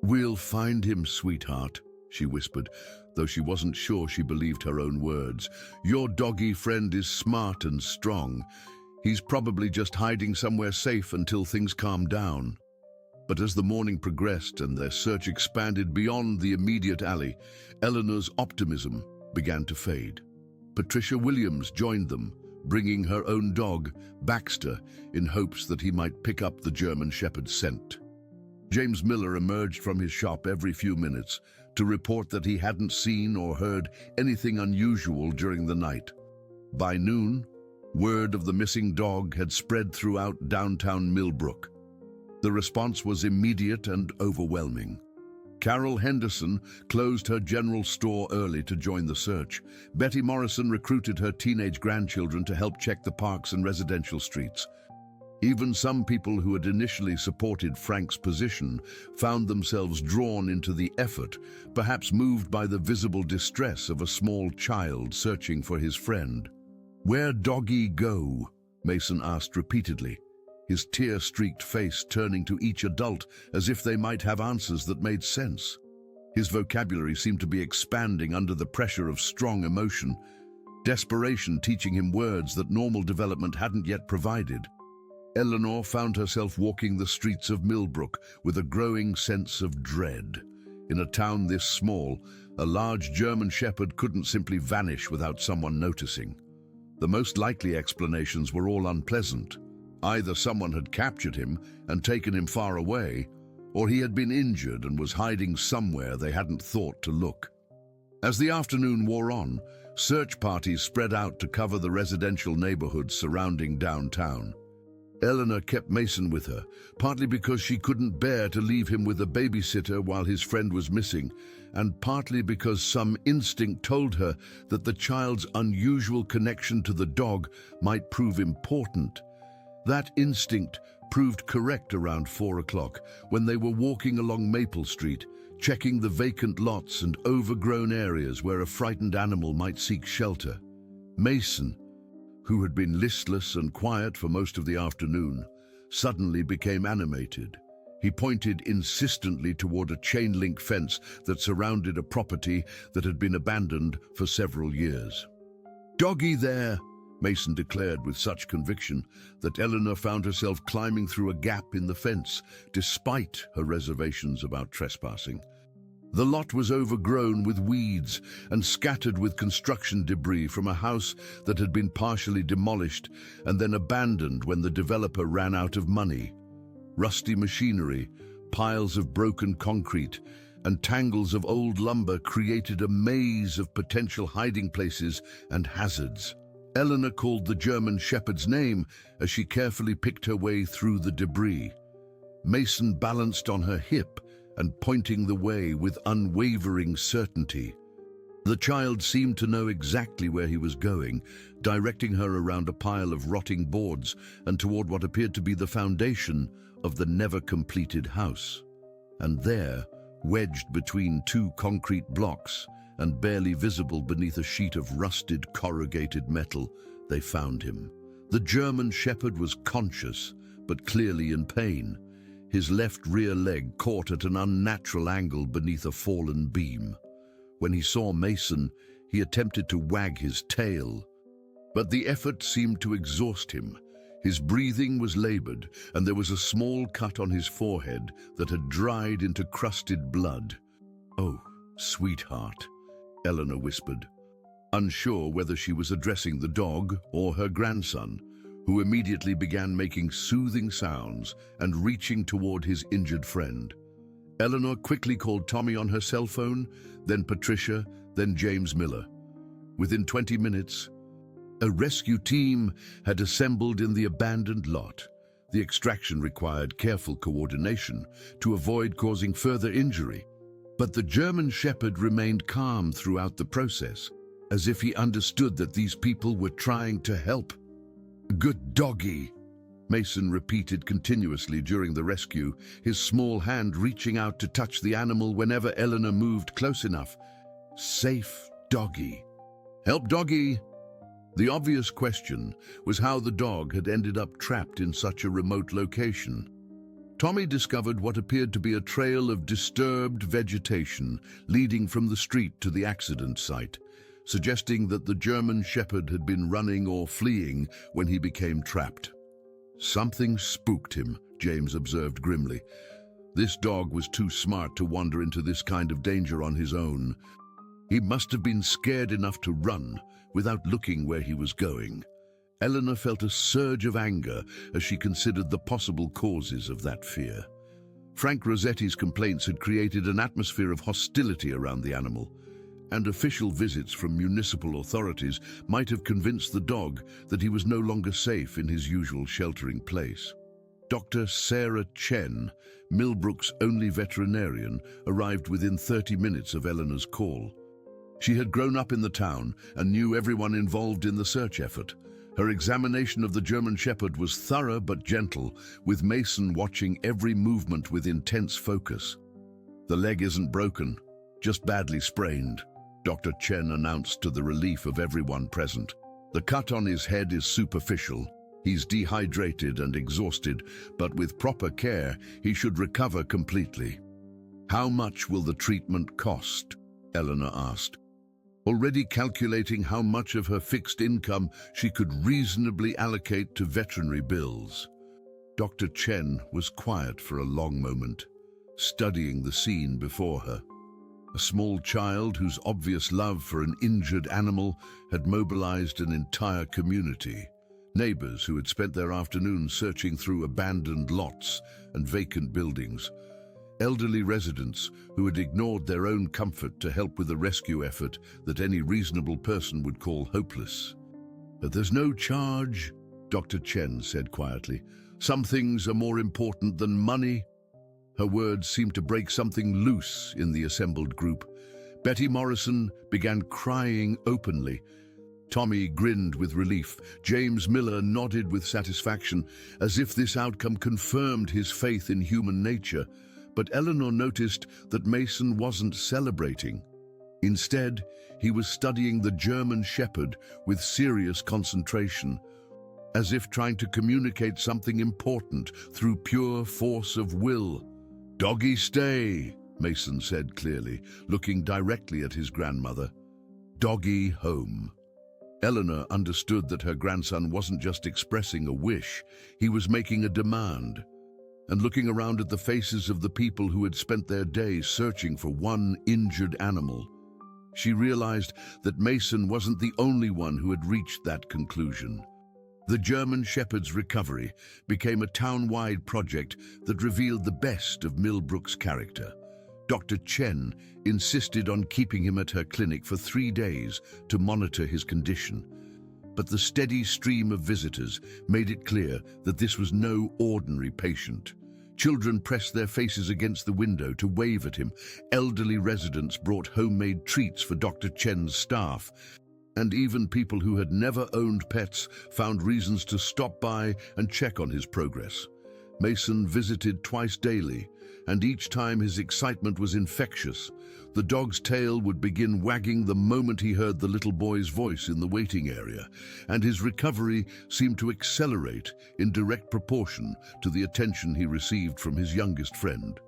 "We'll find him, sweetheart," she whispered, though she wasn't sure she believed her own words. "Your doggy friend is smart and strong. He's probably just hiding somewhere safe until things calm down." But as the morning progressed and their search expanded beyond the immediate alley, Eleanor's optimism began to fade. Patricia Williams joined them, bringing her own dog, Baxter, in hopes that he might pick up the German Shepherd's scent. James Miller emerged from his shop every few minutes to report that he hadn't seen or heard anything unusual during the night. By noon, word of the missing dog had spread throughout downtown Millbrook. The response was immediate and overwhelming. Carol Henderson closed her general store early to join the search. Betty Morrison recruited her teenage grandchildren to help check the parks and residential streets. Even some people who had initially supported Frank's position found themselves drawn into the effort, perhaps moved by the visible distress of a small child searching for his friend. "Where'd Doggy go?" Mason asked repeatedly, his tear-streaked face turning to each adult as if they might have answers that made sense. His vocabulary seemed to be expanding under the pressure of strong emotion, desperation teaching him words that normal development hadn't yet provided. Eleanor found herself walking the streets of Millbrook with a growing sense of dread. In a town this small, a large German Shepherd couldn't simply vanish without someone noticing. The most likely explanations were all unpleasant. Either someone had captured him and taken him far away, or he had been injured and was hiding somewhere they hadn't thought to look. As the afternoon wore on, search parties spread out to cover the residential neighborhoods surrounding downtown. Eleanor kept Mason with her, partly because she couldn't bear to leave him with a babysitter while his friend was missing, and partly because some instinct told her that the child's unusual connection to the dog might prove important. That instinct proved correct around 4 o'clock when they were walking along Maple Street, checking the vacant lots and overgrown areas where a frightened animal might seek shelter. Mason, who had been listless and quiet for most of the afternoon, suddenly became animated. He pointed insistently toward a chain-link fence that surrounded a property that had been abandoned for several years. "Doggy there," Mason declared with such conviction that Eleanor found herself climbing through a gap in the fence, despite her reservations about trespassing. The lot was overgrown with weeds and scattered with construction debris from a house that had been partially demolished and then abandoned when the developer ran out of money. Rusty machinery, piles of broken concrete, and tangles of old lumber created a maze of potential hiding places and hazards. Eleanor called the German Shepherd's name as she carefully picked her way through the debris. Mason balanced on her hip and pointing the way with unwavering certainty. The child seemed to know exactly where he was going, directing her around a pile of rotting boards and toward what appeared to be the foundation of the never-completed house. And there, wedged between two concrete blocks and barely visible beneath a sheet of rusted corrugated metal, they found him. The German Shepherd was conscious, but clearly in pain. His left rear leg caught at an unnatural angle beneath a fallen beam. When he saw Mason, he attempted to wag his tail, but the effort seemed to exhaust him. His breathing was labored, and there was a small cut on his forehead that had dried into crusted blood. "Oh, sweetheart," Eleanor whispered, unsure whether she was addressing the dog or her grandson, who immediately began making soothing sounds and reaching toward his injured friend. Eleanor quickly called Tommy on her cell phone, then Patricia, then James Miller. Within 20 minutes, a rescue team had assembled in the abandoned lot. The extraction required careful coordination to avoid causing further injury, but the German Shepherd remained calm throughout the process, as if he understood that these people were trying to help. "Good doggy," Mason repeated continuously during the rescue, his small hand reaching out to touch the animal whenever Eleanor moved close enough. "Safe doggy. Help doggy." The obvious question was how the dog had ended up trapped in such a remote location. Tommy discovered what appeared to be a trail of disturbed vegetation leading from the street to the accident site, suggesting that the German Shepherd had been running or fleeing when he became trapped. "Something spooked him," James observed grimly. "This dog was too smart to wander into this kind of danger on his own. He must have been scared enough to run without looking where he was going." Eleanor felt a surge of anger as she considered the possible causes of that fear. Frank Rossetti's complaints had created an atmosphere of hostility around the animal, and official visits from municipal authorities might have convinced the dog that he was no longer safe in his usual sheltering place. Dr. Sarah Chen, Millbrook's only veterinarian, arrived within 30 minutes of Eleanor's call. She had grown up in the town and knew everyone involved in the search effort. Her examination of the German Shepherd was thorough but gentle, with Mason watching every movement with intense focus. "The leg isn't broken, just badly sprained," Dr. Chen announced to the relief of everyone present. "The cut on his head is superficial. He's dehydrated and exhausted, but with proper care, he should recover completely." "How much will the treatment cost?" Eleanor asked, already calculating how much of her fixed income she could reasonably allocate to veterinary bills. Dr. Chen was quiet for a long moment, studying the scene before her. A small child whose obvious love for an injured animal had mobilized an entire community. Neighbors who had spent their afternoons searching through abandoned lots and vacant buildings. Elderly residents who had ignored their own comfort to help with a rescue effort that any reasonable person would call hopeless. "But there's no charge," Dr. Chen said quietly. "Some things are more important than money." Her words seemed to break something loose in the assembled group. Betty Morrison began crying openly. Tommy grinned with relief. James Miller nodded with satisfaction, as if this outcome confirmed his faith in human nature. But Eleanor noticed that Mason wasn't celebrating. Instead, he was studying the German Shepherd with serious concentration, as if trying to communicate something important through pure force of will. "Doggy, stay," Mason said clearly, looking directly at his grandmother. "Doggy, home." Eleanor understood that her grandson wasn't just expressing a wish, he was making a demand. And looking around at the faces of the people who had spent their days searching for one injured animal, she realized that Mason wasn't the only one who had reached that conclusion. The German Shepherd's recovery became a town-wide project that revealed the best of Millbrook's character. Dr. Chen insisted on keeping him at her clinic for 3 days to monitor his condition. But the steady stream of visitors made it clear that this was no ordinary patient. Children pressed their faces against the window to wave at him. Elderly residents brought homemade treats for Dr. Chen's staff. And even people who had never owned pets found reasons to stop by and check on his progress. Mason visited twice daily, and each time his excitement was infectious. The dog's tail would begin wagging the moment he heard the little boy's voice in the waiting area, and his recovery seemed to accelerate in direct proportion to the attention he received from his youngest friend.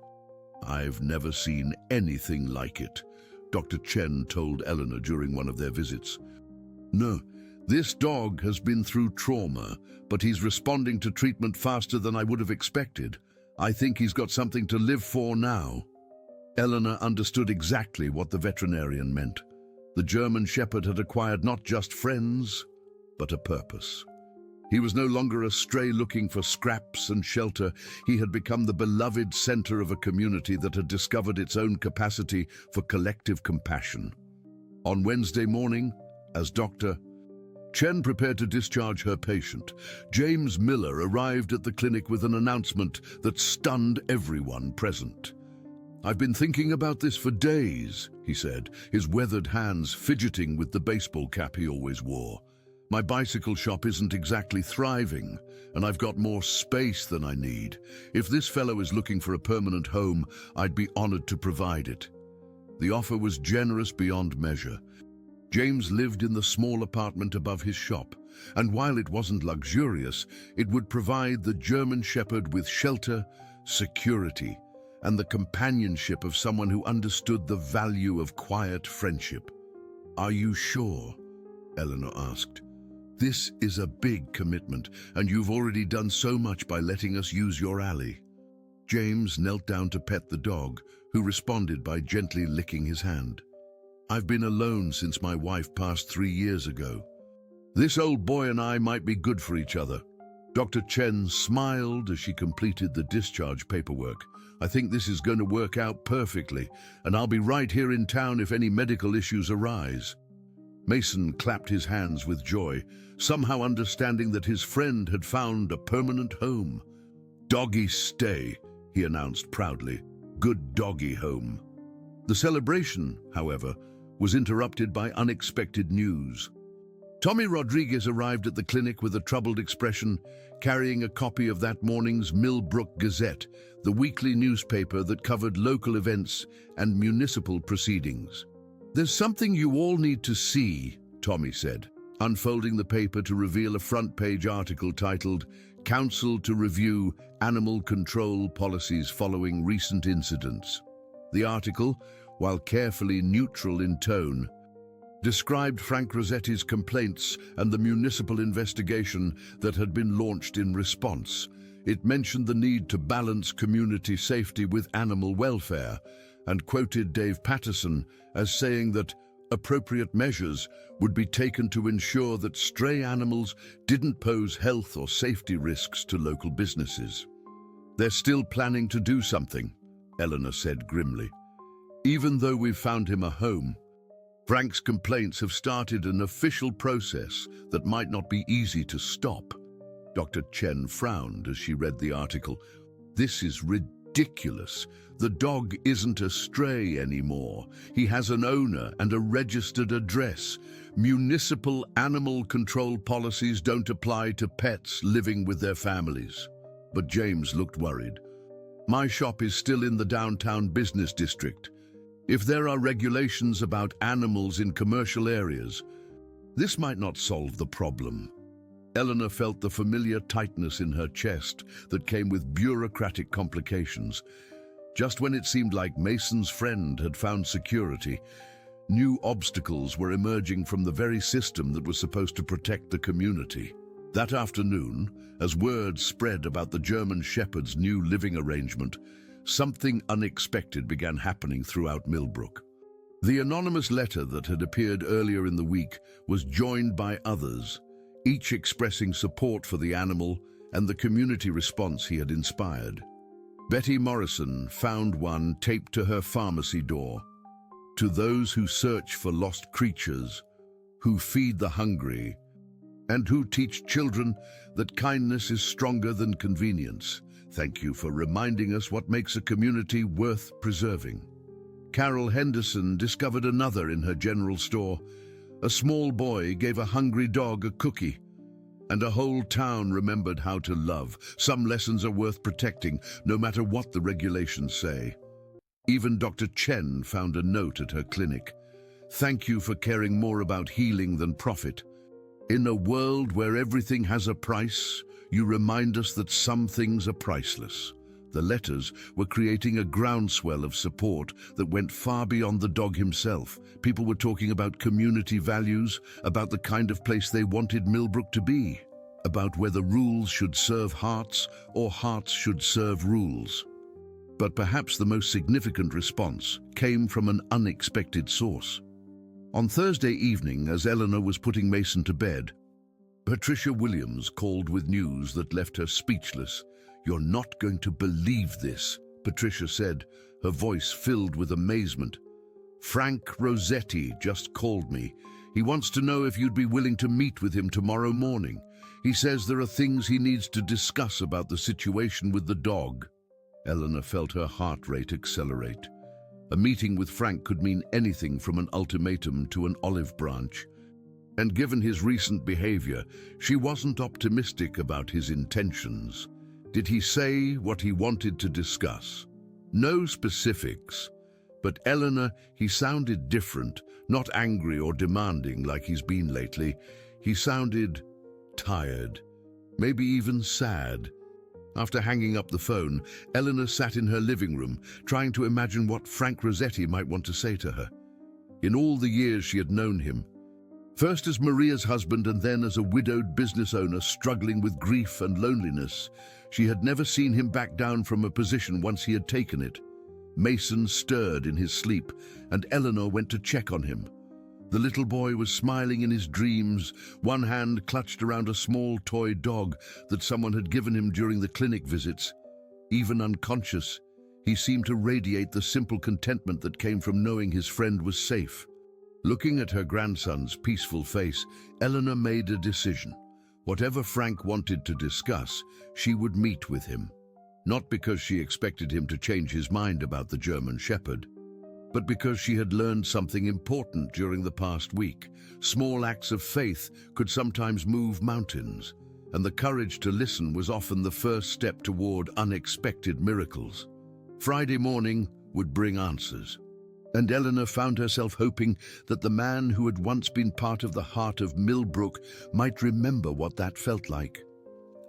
"I've never seen anything like it," Dr. Chen told Eleanor during one of their visits. "No, this dog has been through trauma, but he's responding to treatment faster than I would have expected. I think he's got something to live for now." Eleanor understood exactly what the veterinarian meant. The German Shepherd had acquired not just friends, but a purpose. He was no longer a stray looking for scraps and shelter. He had become the beloved center of a community that had discovered its own capacity for collective compassion. On Wednesday morning, as Dr. Chen prepared to discharge her patient, James Miller arrived at the clinic with an announcement that stunned everyone present. "I've been thinking about this for days," he said, his weathered hands fidgeting with the baseball cap he always wore. "My bicycle shop isn't exactly thriving, and I've got more space than I need. If this fellow is looking for a permanent home, I'd be honored to provide it." The offer was generous beyond measure. James lived in the small apartment above his shop, and while it wasn't luxurious, it would provide the German Shepherd with shelter, security, and the companionship of someone who understood the value of quiet friendship. "Are you sure?" Eleanor asked. "This is a big commitment, and you've already done so much by letting us use your alley." James knelt down to pet the dog, who responded by gently licking his hand. "I've been alone since my wife passed 3 years ago. This old boy and I might be good for each other. Dr. Chen smiled as she completed the discharge paperwork. I think this is going to work out perfectly, and I'll be right here in town if any medical issues arise. Mason clapped his hands with joy, somehow understanding that his friend had found a permanent home. Doggy stay, he announced proudly. Good doggy home. The celebration, however, was interrupted by unexpected news. Tommy Rodriguez arrived at the clinic with a troubled expression, carrying a copy of that morning's Millbrook Gazette, the weekly newspaper that covered local events and municipal proceedings. "There's something you all need to see," Tommy said, unfolding the paper to reveal a front-page article titled, "Council to Review Animal Control Policies Following Recent Incidents." The article, while carefully neutral in tone, described Frank Rossetti's complaints and the municipal investigation that had been launched in response. It mentioned the need to balance community safety with animal welfare, and quoted Dave Patterson as saying that appropriate measures would be taken to ensure that stray animals didn't pose health or safety risks to local businesses. "They're still planning to do something," Eleanor said grimly. "Even though we've found him a home, Frank's complaints have started an official process that might not be easy to stop." Dr. Chen frowned as she read the article. "This is ridiculous. The dog isn't a stray anymore. He has an owner and a registered address. Municipal animal control policies don't apply to pets living with their families." But James looked worried. "My shop is still in the downtown business district. If there are regulations about animals in commercial areas, this might not solve the problem." Eleanor felt the familiar tightness in her chest that came with bureaucratic complications. Just when it seemed like Mason's friend had found security, new obstacles were emerging from the very system that was supposed to protect the community. That afternoon, as word spread about the German Shepherd's new living arrangement, something unexpected began happening throughout Millbrook. The anonymous letter that had appeared earlier in the week was joined by others, each expressing support for the animal and the community response he had inspired. Betty Morrison found one taped to her pharmacy door. "To those who search for lost creatures, who feed the hungry, and who teach children that kindness is stronger than convenience, thank you for reminding us what makes a community worth preserving." Carol Henderson discovered another in her general store. A small boy gave a hungry dog a cookie, and a whole town remembered how to love. Some lessons are worth protecting, no matter what the regulations say. Even Dr. Chen found a note at her clinic. "Thank you for caring more about healing than profit. In a world where everything has a price, you remind us that some things are priceless." The letters were creating a groundswell of support that went far beyond the dog himself. People were talking about community values, about the kind of place they wanted Millbrook to be, about whether rules should serve hearts or hearts should serve rules. But perhaps the most significant response came from an unexpected source. On Thursday evening, as Eleanor was putting Mason to bed, Patricia Williams called with news that left her speechless. "You're not going to believe this," Patricia said, her voice filled with amazement. "Frank Rossetti just called me. He wants to know if you'd be willing to meet with him tomorrow morning. He says there are things he needs to discuss about the situation with the dog." Eleanor felt her heart rate accelerate. A meeting with Frank could mean anything from an ultimatum to an olive branch. And given his recent behavior, she wasn't optimistic about his intentions. Did he say what he wanted to discuss? No specifics. But Eleanor, he sounded different, not angry or demanding like he's been lately. He sounded tired, maybe even sad. After hanging up the phone, Eleanor sat in her living room, trying to imagine what Frank Rossetti might want to say to her. In all the years she had known him, first as Maria's husband and then as a widowed business owner struggling with grief and loneliness, she had never seen him back down from a position once he had taken it. Mason stirred in his sleep, and Eleanor went to check on him. The little boy was smiling in his dreams, one hand clutched around a small toy dog that someone had given him during the clinic visits. Even unconscious, he seemed to radiate the simple contentment that came from knowing his friend was safe. Looking at her grandson's peaceful face, Eleanor made a decision. Whatever Frank wanted to discuss, she would meet with him. Not because she expected him to change his mind about the German Shepherd, but because she had learned something important during the past week. Small acts of faith could sometimes move mountains, and the courage to listen was often the first step toward unexpected miracles. Friday morning would bring answers, and Eleanor found herself hoping that the man who had once been part of the heart of Millbrook might remember what that felt like.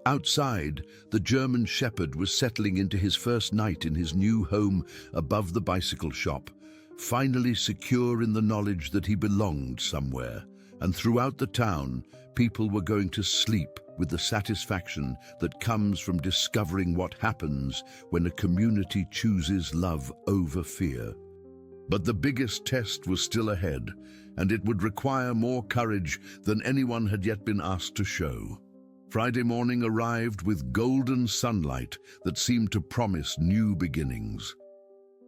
Outside, the German Shepherd was settling into his first night in his new home above the bicycle shop, finally secure in the knowledge that he belonged somewhere. And throughout the town, people were going to sleep with the satisfaction that comes from discovering what happens when a community chooses love over fear. But the biggest test was still ahead, and it would require more courage than anyone had yet been asked to show. Friday morning arrived with golden sunlight that seemed to promise new beginnings.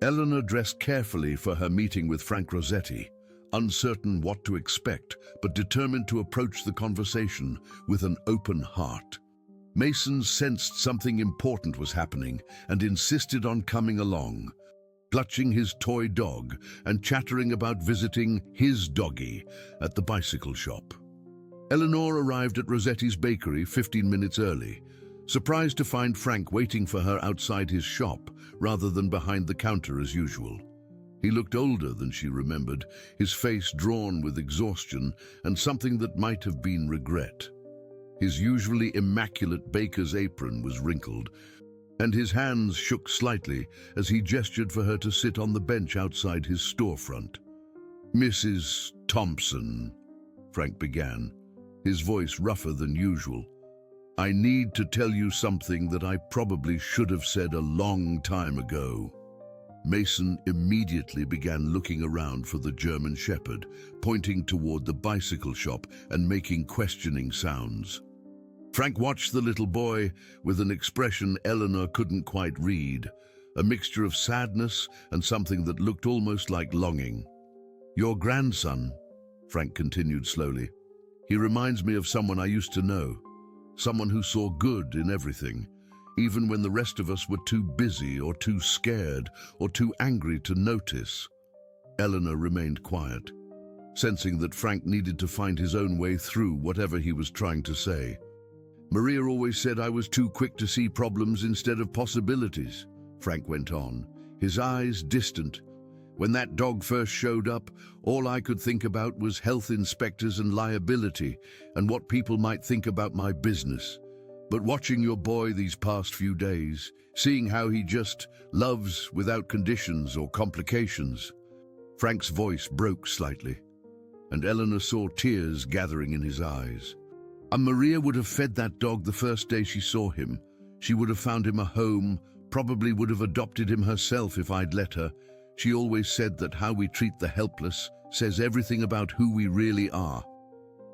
Eleanor dressed carefully for her meeting with Frank Rossetti, uncertain what to expect, but determined to approach the conversation with an open heart. Mason sensed something important was happening and insisted on coming along, clutching his toy dog and chattering about visiting his doggy at the bicycle shop. Eleanor arrived at Rossetti's bakery 15 minutes early, surprised to find Frank waiting for her outside his shop rather than behind the counter as usual. He looked older than she remembered, his face drawn with exhaustion and something that might have been regret. His usually immaculate baker's apron was wrinkled, and his hands shook slightly as he gestured for her to sit on the bench outside his storefront. "Mrs. Thompson," Frank began, his voice rougher than usual, "I need to tell you something that I probably should have said a long time ago." Mason immediately began looking around for the German Shepherd, pointing toward the bicycle shop and making questioning sounds. Frank watched the little boy with an expression Eleanor couldn't quite read, a mixture of sadness and something that looked almost like longing. "Your grandson," Frank continued slowly, "he reminds me of someone I used to know, someone who saw good in everything, even when the rest of us were too busy or too scared or too angry to notice." Eleanor remained quiet, sensing that Frank needed to find his own way through whatever he was trying to say. "Maria always said I was too quick to see problems instead of possibilities," Frank went on, his eyes distant. "When that dog first showed up, all I could think about was health inspectors and liability and what people might think about my business. But watching your boy these past few days, seeing how he just loves without conditions or complications." Frank's voice broke slightly, and Eleanor saw tears gathering in his eyes. "And Maria would have fed that dog the first day she saw him. She would have found him a home, probably would have adopted him herself if I'd let her. She always said that how we treat the helpless says everything about who we really are."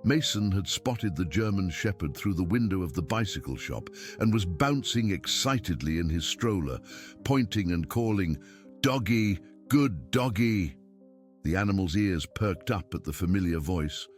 Mason had spotted the German Shepherd through the window of the bicycle shop and was bouncing excitedly in his stroller, pointing and calling, "Doggy, good doggy." The animal's ears perked up at the familiar voice,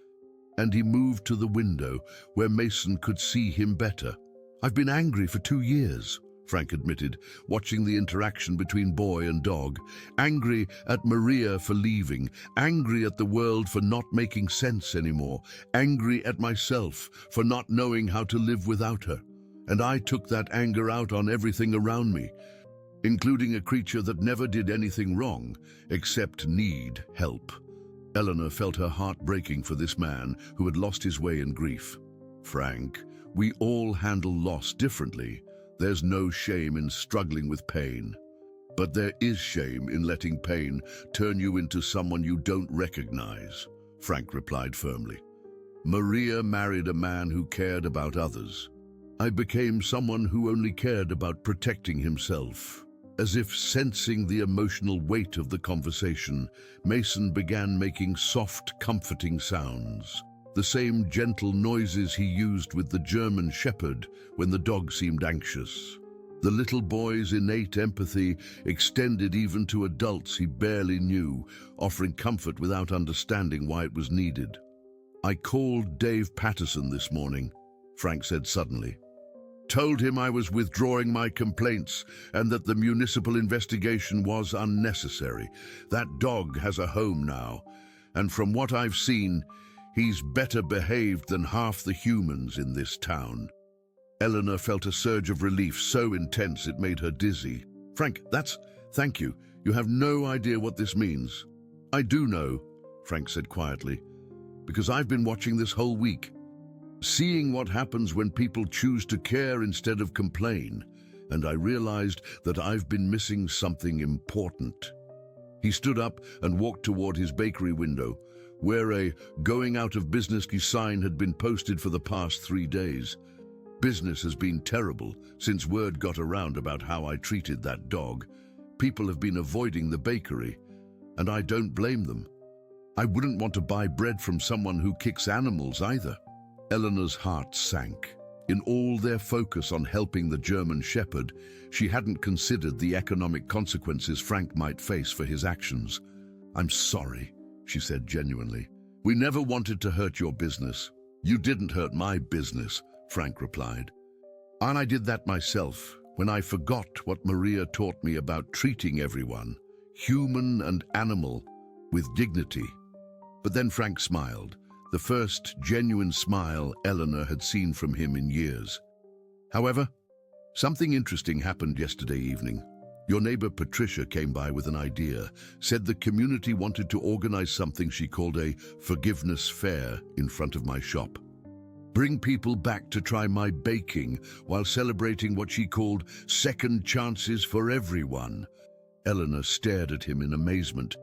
and he moved to the window where Mason could see him better. "I've been angry for 2 years," Frank admitted, watching the interaction between boy and dog. "Angry at Maria for leaving, angry at the world for not making sense anymore, angry at myself for not knowing how to live without her. And I took that anger out on everything around me, including a creature that never did anything wrong except need help." Eleanor felt her heart breaking for this man who had lost his way in grief. "Frank, we all handle loss differently. There's no shame in struggling with pain. But there is shame in letting pain turn you into someone you don't recognize," Frank replied firmly. "Maria married a man who cared about others. I became someone who only cared about protecting himself." As if sensing the emotional weight of the conversation, Mason began making soft, comforting sounds. The same gentle noises he used with the German Shepherd when the dog seemed anxious. The little boy's innate empathy extended even to adults he barely knew, offering comfort without understanding why it was needed. "I called Dave Patterson this morning," Frank said suddenly. "Told him I was withdrawing my complaints and that the municipal investigation was unnecessary. That dog has a home now, and from what I've seen, he's better behaved than half the humans in this town." Eleanor felt a surge of relief so intense it made her dizzy. "Frank, thank you. You have no idea what this means." "I do know," Frank said quietly, "because I've been watching this whole week. Seeing what happens when people choose to care instead of complain, and I realized that I've been missing something important." He stood up and walked toward his bakery window, where a "going out of business" sign had been posted for the past 3 days. "Business has been terrible since word got around about how I treated that dog. People have been avoiding the bakery, and I don't blame them. I wouldn't want to buy bread from someone who kicks animals either." Eleanor's heart sank. In all their focus on helping the German Shepherd, she hadn't considered the economic consequences Frank might face for his actions. "I'm sorry," she said genuinely. "We never wanted to hurt your business." "You didn't hurt my business," Frank replied. "And I did that myself when I forgot what Maria taught me about treating everyone, human and animal, with dignity." But then Frank smiled, the first genuine smile Eleanor had seen from him in years. "However, something interesting happened yesterday evening. Your neighbor Patricia came by with an idea, said the community wanted to organize something she called a forgiveness fair in front of my shop. Bring people back to try my baking while celebrating what she called second chances for everyone." Eleanor stared at him in amazement.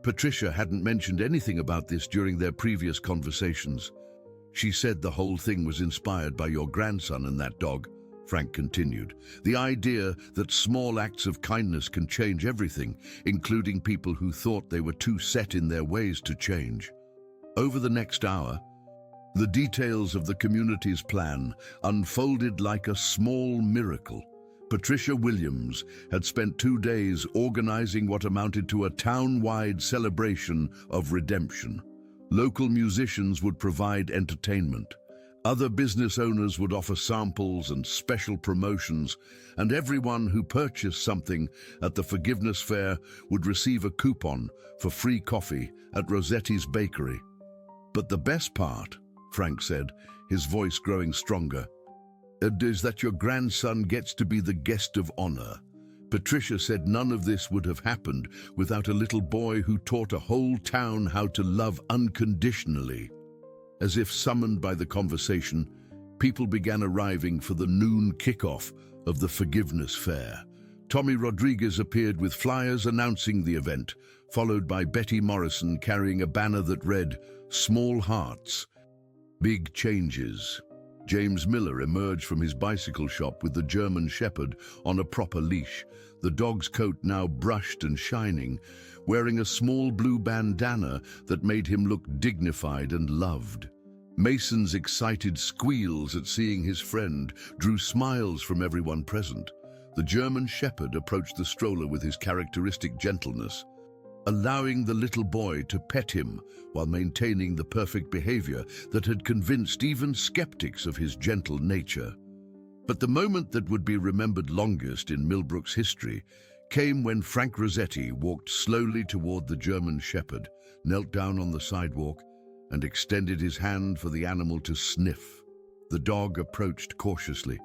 Patricia hadn't mentioned anything about this during their previous conversations. "She said the whole thing was inspired by your grandson and that dog," Frank continued. "The idea that small acts of kindness can change everything, including people who thought they were too set in their ways to change." Over the next hour, the details of the community's plan unfolded like a small miracle. Patricia Williams had spent 2 days organizing what amounted to a town-wide celebration of redemption. Local musicians would provide entertainment. Other business owners would offer samples and special promotions, and everyone who purchased something at the Forgiveness Fair would receive a coupon for free coffee at Rossetti's Bakery. "But the best part," Frank said, his voice growing stronger, "is that your grandson gets to be the guest of honor. Patricia said none of this would have happened without a little boy who taught a whole town how to love unconditionally." As if summoned by the conversation, people began arriving for the noon kickoff of the Forgiveness Fair. Tommy Rodriguez appeared with flyers announcing the event, followed by Betty Morrison carrying a banner that read, "Small Hearts, Big Changes." James Miller emerged from his bicycle shop with the German Shepherd on a proper leash, the dog's coat now brushed and shining, wearing a small blue bandana that made him look dignified and loved. Mason's excited squeals at seeing his friend drew smiles from everyone present. The German Shepherd approached the stroller with his characteristic gentleness, allowing the little boy to pet him while maintaining the perfect behavior that had convinced even skeptics of his gentle nature. But the moment that would be remembered longest in Millbrook's history came when Frank Rossetti walked slowly toward the German Shepherd, knelt down on the sidewalk, and extended his hand for the animal to sniff. The dog approached cautiously,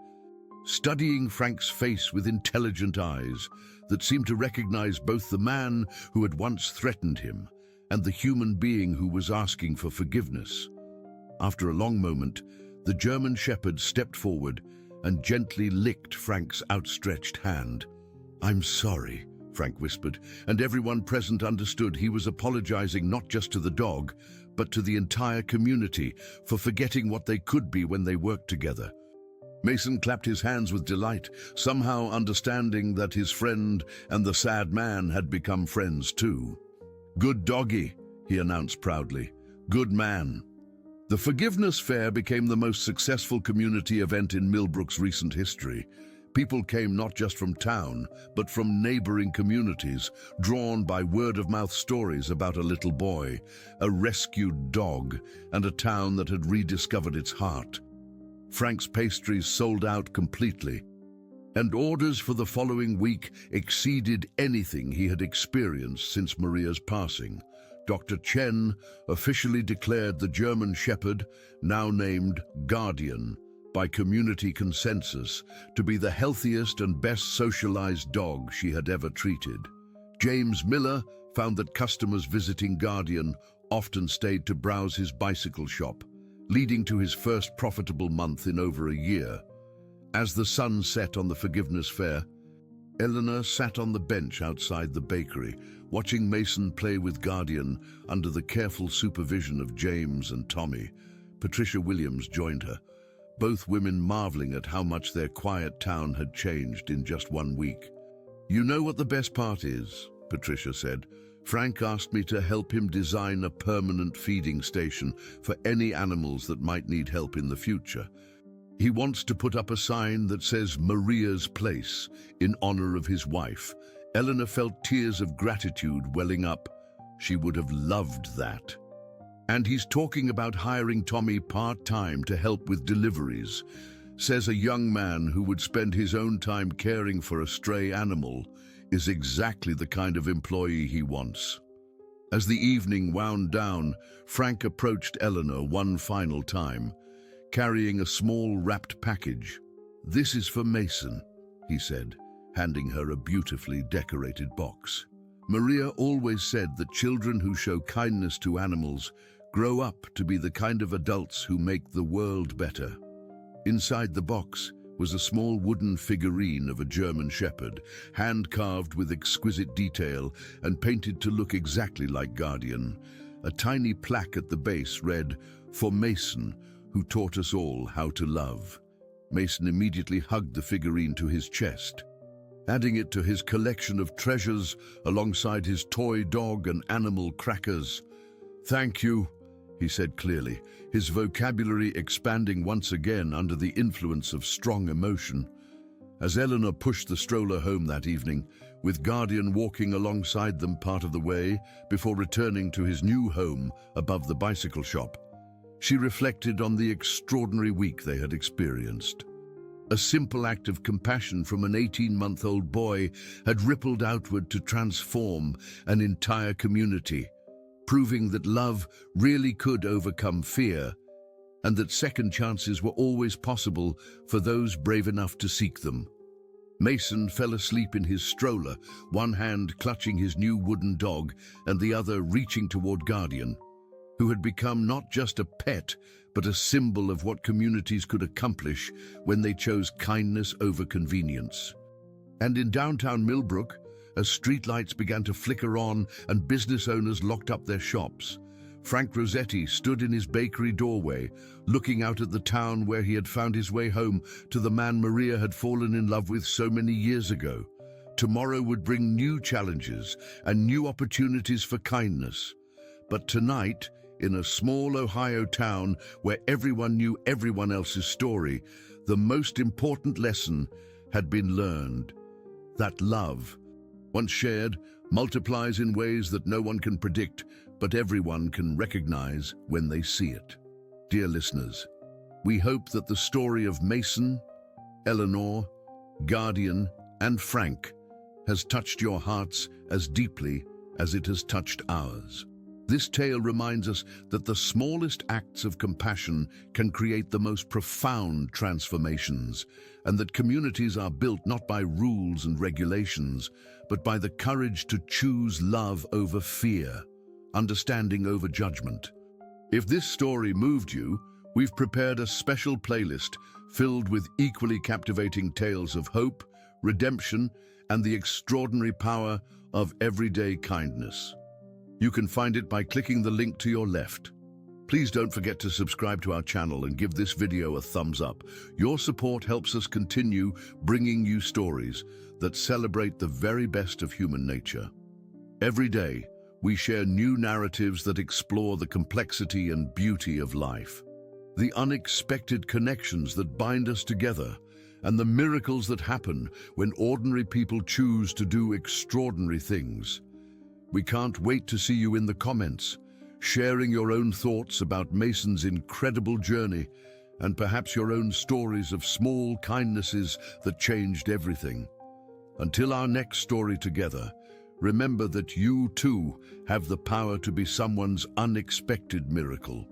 studying Frank's face with intelligent eyes that seemed to recognize both the man who had once threatened him and the human being who was asking for forgiveness. After a long moment, the German Shepherd stepped forward and gently licked Frank's outstretched hand. "I'm sorry," Frank whispered, and everyone present understood he was apologizing not just to the dog, but to the entire community for forgetting what they could be when they worked together. Mason clapped his hands with delight, somehow understanding that his friend and the sad man had become friends too. "Good doggy," he announced proudly. "Good man." The Forgiveness Fair became the most successful community event in Millbrook's recent history. People came not just from town, but from neighboring communities, drawn by word-of-mouth stories about a little boy, a rescued dog, and a town that had rediscovered its heart. Frank's pastries sold out completely, and orders for the following week exceeded anything he had experienced since Maria's passing. Dr. Chen officially declared the German Shepherd, now named Guardian, by community consensus, to be the healthiest and best socialized dog she had ever treated. James Miller found that customers visiting Guardian often stayed to browse his bicycle shop, leading to his first profitable month in over a year. As the sun set on the Forgiveness Fair, Eleanor sat on the bench outside the bakery, watching Mason play with Guardian under the careful supervision of James and Tommy. Patricia Williams joined her, both women marveling at how much their quiet town had changed in just 1 week. "You know what the best part is," Patricia said. "Frank asked me to help him design a permanent feeding station for any animals that might need help in the future. He wants to put up a sign that says Maria's Place in honor of his wife." Eleanor felt tears of gratitude welling up. She would have loved that. "And he's talking about hiring Tommy part-time to help with deliveries," says a young man who would spend his own time caring for a stray animal is exactly the kind of employee he wants. As the evening wound down, Frank approached Eleanor one final time, carrying a small wrapped package. "This is for Mason," he said, handing her a beautifully decorated box. "Maria always said that children who show kindness to animals grow up to be the kind of adults who make the world better." Inside the box was a small wooden figurine of a German Shepherd, hand-carved with exquisite detail and painted to look exactly like Guardian. A tiny plaque at the base read, "For Mason, who taught us all how to love." Mason immediately hugged the figurine to his chest, adding it to his collection of treasures alongside his toy dog and animal crackers. "Thank you," he said clearly, his vocabulary expanding once again under the influence of strong emotion. As Eleanor pushed the stroller home that evening, with Guardian walking alongside them part of the way before returning to his new home above the bicycle shop, she reflected on the extraordinary week they had experienced. A simple act of compassion from an 18-month-old boy had rippled outward to transform an entire community, proving that love really could overcome fear, and that second chances were always possible for those brave enough to seek them. Mason fell asleep in his stroller, one hand clutching his new wooden dog and the other reaching toward Guardian, who had become not just a pet, but a symbol of what communities could accomplish when they chose kindness over convenience. And in downtown Millbrook, as streetlights began to flicker on and business owners locked up their shops, Frank Rossetti stood in his bakery doorway, looking out at the town where he had found his way home to the man Maria had fallen in love with so many years ago. Tomorrow would bring new challenges and new opportunities for kindness. But tonight, in a small Ohio town where everyone knew everyone else's story, the most important lesson had been learned: that love, once shared, multiplies in ways that no one can predict, but everyone can recognize when they see it. Dear listeners, we hope that the story of Mason, Eleanor, Guardian, and Frank has touched your hearts as deeply as it has touched ours. This tale reminds us that the smallest acts of compassion can create the most profound transformations, and that communities are built not by rules and regulations, but by the courage to choose love over fear, understanding over judgment. If this story moved you, we've prepared a special playlist filled with equally captivating tales of hope, redemption, and the extraordinary power of everyday kindness. You can find it by clicking the link to your left. Please don't forget to subscribe to our channel and give this video a thumbs up. Your support helps us continue bringing you stories that celebrate the very best of human nature. Every day, we share new narratives that explore the complexity and beauty of life, the unexpected connections that bind us together, and the miracles that happen when ordinary people choose to do extraordinary things. We can't wait to see you in the comments, sharing your own thoughts about Mason's incredible journey and perhaps your own stories of small kindnesses that changed everything. Until our next story together, remember that you too have the power to be someone's unexpected miracle.